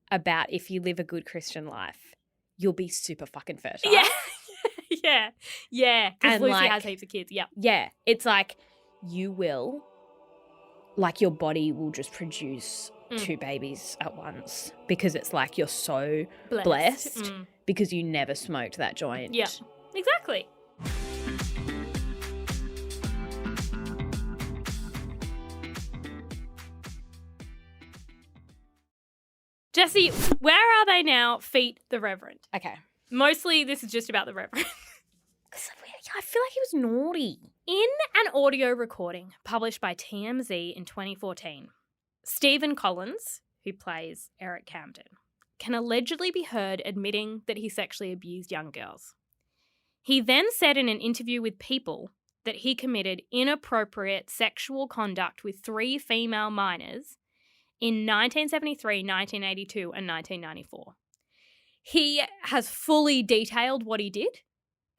[SPEAKER 4] about if you live a good Christian life, you'll be super fucking fertile.
[SPEAKER 3] Yeah. Yeah. Because
[SPEAKER 4] And,
[SPEAKER 3] Lucy
[SPEAKER 4] like-
[SPEAKER 3] has heaps of kids. Yep.
[SPEAKER 4] Yeah. It's like you will, like your body will just produce 2 babies at once because it's like you're so blessed because you never smoked that joint.
[SPEAKER 3] Yeah. Exactly. Jesse, where are they now? Feet the Reverend.
[SPEAKER 4] Okay.
[SPEAKER 3] Mostly this is just about the Reverend.
[SPEAKER 4] I feel like he was naughty.
[SPEAKER 3] In an audio recording published by TMZ in 2014, Stephen Collins, who plays Eric Camden, can allegedly be heard admitting that he sexually abused young girls. He then said in an interview with People that he committed inappropriate sexual conduct with 3 female minors in 1973, 1982, and 1994. He has fully detailed what he did,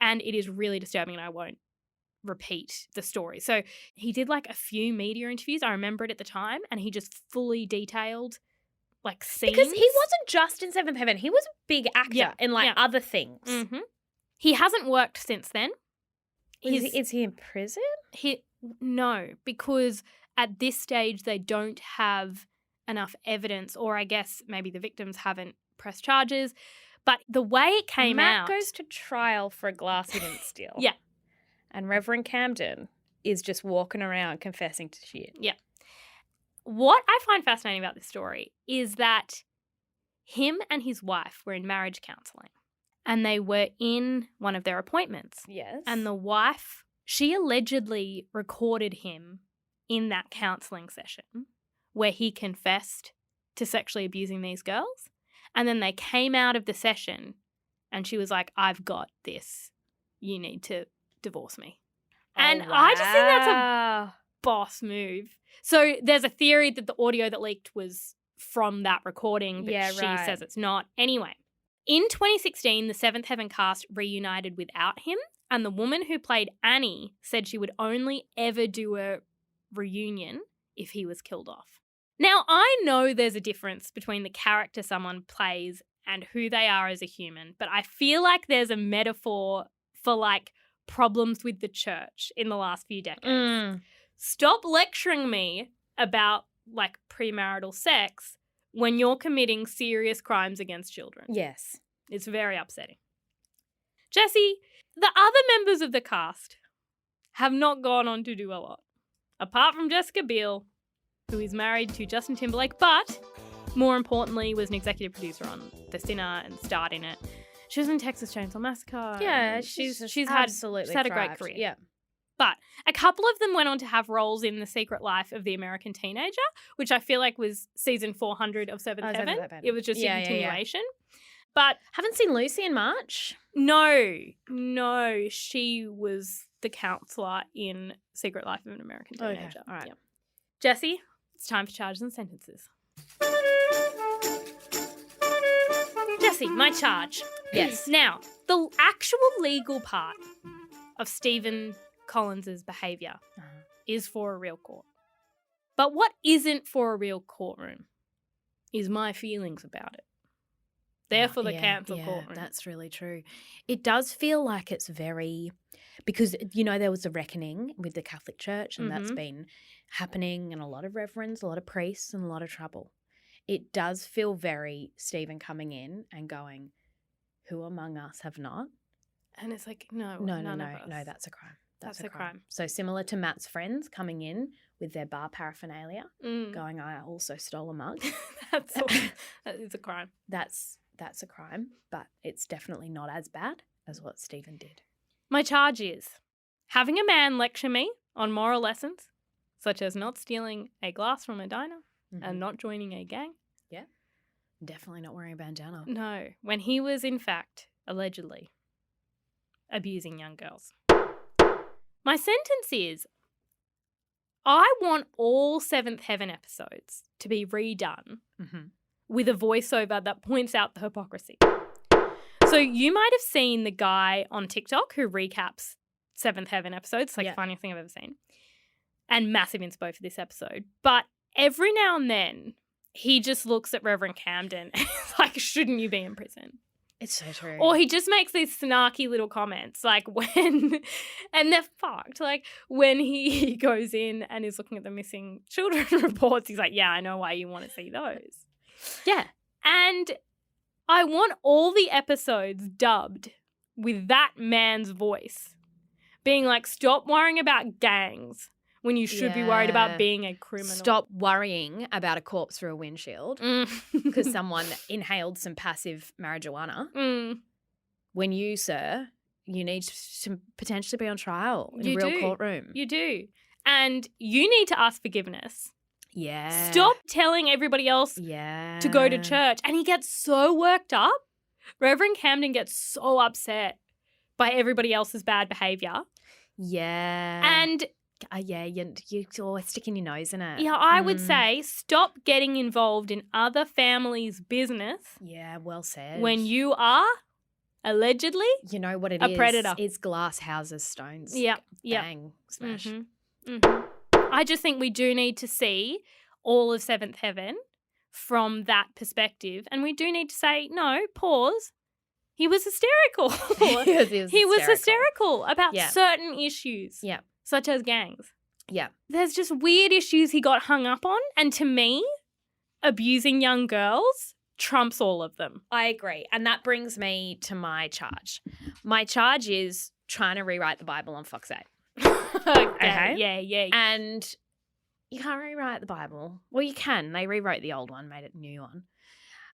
[SPEAKER 3] and it is really disturbing, and I won't repeat the story. So he did like a few media interviews. I remember it at the time, and he just fully detailed like scenes.
[SPEAKER 4] Because he wasn't just in Seventh Heaven. He was a big actor in other things.
[SPEAKER 3] Mm-hmm. He hasn't worked since then.
[SPEAKER 4] Is he in prison?
[SPEAKER 3] No, because at this stage they don't have enough evidence, or I guess maybe the victims haven't pressed charges. But the way it came out...
[SPEAKER 4] Matt goes to trial for a glass he didn't steal.
[SPEAKER 3] Yeah.
[SPEAKER 4] And Reverend Camden is just walking around confessing to shit.
[SPEAKER 3] Yeah. What I find fascinating about this story is that him and his wife were in marriage counselling, and they were in one of their appointments.
[SPEAKER 4] Yes.
[SPEAKER 3] And the wife, she allegedly recorded him in that counselling session where he confessed to sexually abusing these girls. And then they came out of the session and she was like, I've got this. You need to divorce me. And I just think that's boss move. So there's a theory that the audio that leaked was from that recording, but she says it's not. Anyway, in 2016, the Seventh Heaven cast reunited without him, and the woman who played Annie said she would only ever do a reunion if he was killed off. Now, I know there's a difference between the character someone plays and who they are as a human, but I feel like there's a metaphor for like problems with the church in the last few decades. Stop lecturing me about like premarital sex when you're committing serious crimes against children.
[SPEAKER 4] Yes.
[SPEAKER 3] It's very upsetting. Jessie, the other members of the cast have not gone on to do a lot, apart from Jessica Biel, who is married to Justin Timberlake, but more importantly was an executive producer on The Sinner and starred in it. She was in Texas Chainsaw Massacre.
[SPEAKER 4] Yeah,
[SPEAKER 3] she's
[SPEAKER 4] absolutely
[SPEAKER 3] had a great
[SPEAKER 4] thrived.
[SPEAKER 3] career.
[SPEAKER 4] Yeah.
[SPEAKER 3] But a couple of them went on to have roles in The Secret Life of the American Teenager, which I feel like was season 400 of Seventh Heaven. It was just a continuation. But
[SPEAKER 4] haven't seen Lucy in March.
[SPEAKER 3] No, she was the counselor in Secret Life of an American Teenager.
[SPEAKER 4] Okay. All right.
[SPEAKER 3] Yeah. Jessie, it's time for charges and sentences. Jessie, my charge.
[SPEAKER 4] Yes.
[SPEAKER 3] Now, the actual legal part of Stephen Collins's behaviour is for a real court. But what isn't for a real courtroom is my feelings about it. They're for the cancel courtroom.
[SPEAKER 4] That's really true. It does feel like it's very, because, you know, there was a reckoning with the Catholic Church and that's been happening, and a lot of reverends, a lot of priests and a lot of trouble. It does feel very Stephen coming in and going, who among us have not?
[SPEAKER 3] And it's like, no,
[SPEAKER 4] that's a crime. That's a crime. So similar to Matt's friends coming in with their bar paraphernalia, going, I also stole a mug.
[SPEAKER 3] That is a crime.
[SPEAKER 4] That's a crime, but it's definitely not as bad as what Stephen did.
[SPEAKER 3] My charge is having a man lecture me on moral lessons, such as not stealing a glass from a diner and not joining a gang.
[SPEAKER 4] Yeah. Definitely not wearing a bandana.
[SPEAKER 3] No, when he was, in fact, allegedly abusing young girls. My sentence is, I want all Seventh Heaven episodes to be redone with a voiceover that points out the hypocrisy. So you might have seen the guy on TikTok who recaps Seventh Heaven episodes. It's like the funniest thing I've ever seen. And massive inspo for this episode. But every now and then, he just looks at Reverend Camden and is like, shouldn't you be in prison?
[SPEAKER 4] It's so true.
[SPEAKER 3] Or he just makes these snarky little comments, like when, and they're fucked, like when he goes in and is looking at the missing children reports, he's like, yeah, I know why you want to see those.
[SPEAKER 4] Yeah.
[SPEAKER 3] And I want all the episodes dubbed with that man's voice, being like, stop worrying about gangs when you should be worried about being a criminal.
[SPEAKER 4] Stop worrying about a corpse through a windshield because someone inhaled some passive marijuana. When you, sir, you need to potentially be on trial in a real courtroom.
[SPEAKER 3] You do. And you need to ask forgiveness.
[SPEAKER 4] Yeah.
[SPEAKER 3] Stop telling everybody else to go to church. And he gets so worked up. Reverend Camden gets so upset by everybody else's bad behaviour.
[SPEAKER 4] Yeah.
[SPEAKER 3] And
[SPEAKER 4] you're always sticking your nose in it.
[SPEAKER 3] yeah, I would say stop getting involved in other families' business.
[SPEAKER 4] Yeah, well said.
[SPEAKER 3] When you are allegedly
[SPEAKER 4] you know what it
[SPEAKER 3] a
[SPEAKER 4] is?
[SPEAKER 3] predator.
[SPEAKER 4] It's glass houses, stones.
[SPEAKER 3] Yeah.
[SPEAKER 4] Bang, smash.
[SPEAKER 3] I just think we do need to see all of Seventh Heaven from that perspective. And we do need to say, no, pause. He was hysterical. He was hysterical about certain issues.
[SPEAKER 4] Yeah.
[SPEAKER 3] Such as gangs.
[SPEAKER 4] Yeah.
[SPEAKER 3] There's just weird issues he got hung up on. And to me, abusing young girls trumps all of them.
[SPEAKER 4] I agree. And that brings me to my charge. My charge is trying to rewrite the Bible on Fox 8.
[SPEAKER 3] Okay. Yeah.
[SPEAKER 4] And you can't rewrite the Bible. Well, you can. They rewrote the old one, made it a new one.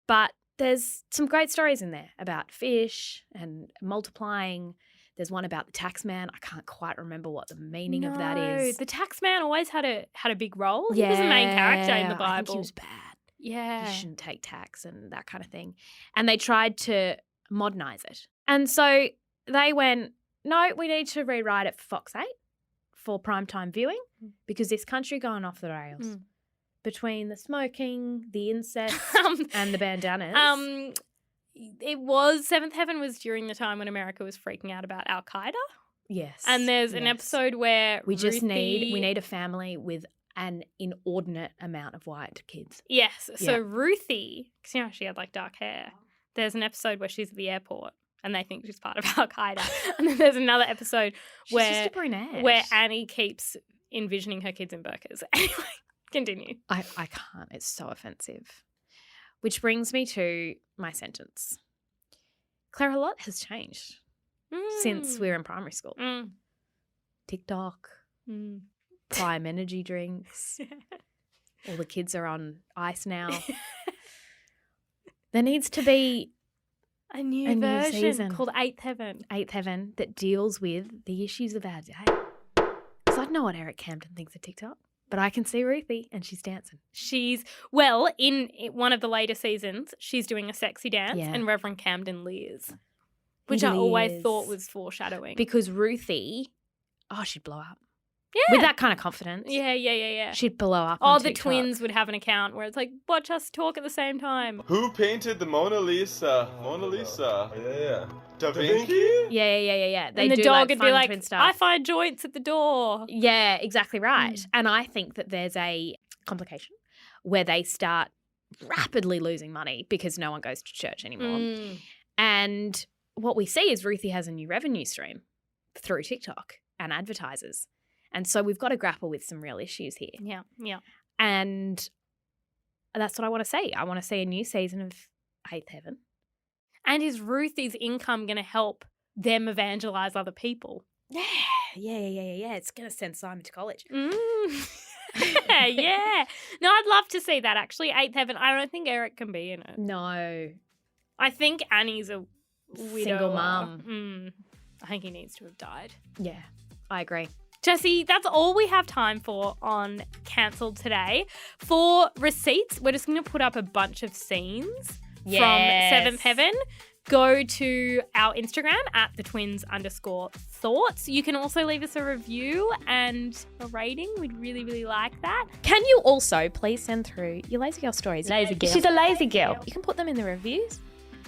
[SPEAKER 4] But there's some great stories in there about fish and multiplying. There's one about the tax man. I can't quite remember what the meaning of that is.
[SPEAKER 3] The tax man always had a big role. He was the main character in the Bible.
[SPEAKER 4] I think he was bad.
[SPEAKER 3] Yeah.
[SPEAKER 4] You shouldn't take tax and that kind of thing. And they tried to modernize it. And so they went, no, we need to rewrite it for Fox 8 for primetime viewing because this country going off the rails. Between the smoking, the incest, and the bandanas.
[SPEAKER 3] It was Seventh Heaven was during the time when America was freaking out about Al Qaeda.
[SPEAKER 4] Yes.
[SPEAKER 3] And there's an episode where
[SPEAKER 4] we need a family with an inordinate amount of white kids.
[SPEAKER 3] Yes. So Ruthie, because you know she had like dark hair. There's an episode where she's at the airport and they think she's part of Al Qaeda. And then there's another episode
[SPEAKER 4] She's just a brunette.
[SPEAKER 3] where Annie keeps envisioning her kids in burqas. Anyway, continue.
[SPEAKER 4] I can't. It's so offensive. Which brings me to my sentence. Claire, a lot has changed since we were in primary school. TikTok, Prime energy drinks. All the kids are on ice now. There needs to be
[SPEAKER 3] a new version
[SPEAKER 4] season
[SPEAKER 3] called Eighth Heaven.
[SPEAKER 4] Eighth Heaven that deals with the issues of our day. Because I don't know what Eric Camden thinks of TikTok. But I can see Ruthie and she's dancing.
[SPEAKER 3] In one of the later seasons, she's doing a sexy dance and Reverend Camden leers, which I always thought was foreshadowing.
[SPEAKER 4] Because Ruthie, she'd blow up. Yeah. With that kind of confidence.
[SPEAKER 3] Yeah.
[SPEAKER 4] She'd blow up on
[SPEAKER 3] the
[SPEAKER 4] TikTok.
[SPEAKER 3] twins would have an account where it's like, watch us talk at the same time.
[SPEAKER 14] Who painted the Mona Lisa? Yeah. Da Vinci?
[SPEAKER 4] Yeah. They
[SPEAKER 3] and the
[SPEAKER 4] do,
[SPEAKER 3] dog
[SPEAKER 4] like,
[SPEAKER 3] would
[SPEAKER 4] fun
[SPEAKER 3] be like,
[SPEAKER 4] twin stuff.
[SPEAKER 3] I find joints at the door.
[SPEAKER 4] Yeah, exactly right. And I think that there's a complication where they start rapidly losing money because no one goes to church anymore. And what we see is Ruthie has a new revenue stream through TikTok and advertisers. And so we've got to grapple with some real issues here.
[SPEAKER 3] Yeah.
[SPEAKER 4] And that's what I want to see. I want to see a new season of Eighth Heaven.
[SPEAKER 3] And is Ruthie's income going to help them evangelize other people?
[SPEAKER 4] Yeah. It's going to send Simon to college.
[SPEAKER 3] Yeah. No, I'd love to see that, actually. Eighth Heaven. I don't think Eric can be in it.
[SPEAKER 4] No.
[SPEAKER 3] I think Annie's a widow.
[SPEAKER 4] Single mum.
[SPEAKER 3] I think he needs to have died.
[SPEAKER 4] Yeah, I agree.
[SPEAKER 3] Jessie, that's all we have time for on Cancelled today. For receipts, we're just going to put up a bunch of scenes from Seventh Heaven. Go to our Instagram at @thetwins_thoughts. You can also leave us a review and a rating. We'd really, really like that.
[SPEAKER 4] Can you also please send through your lazy girl stories?
[SPEAKER 3] Lazy girl.
[SPEAKER 4] She's a lazy girl. You can put them in the reviews.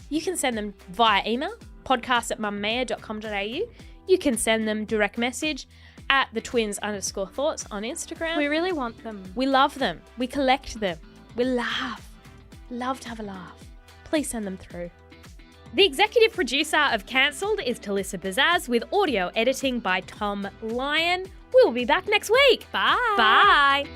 [SPEAKER 4] You can send them via email, podcast@mamamia.com.au. You can send them direct message at @thetwins_thoughts on Instagram.
[SPEAKER 3] We really want them.
[SPEAKER 4] We love them. We collect them. We laugh. Love to have a laugh. Please send them through. The executive producer of Cancelled is Talissa Bazaz with audio editing by Thom. We'll be back next week.
[SPEAKER 3] Bye.
[SPEAKER 4] Bye.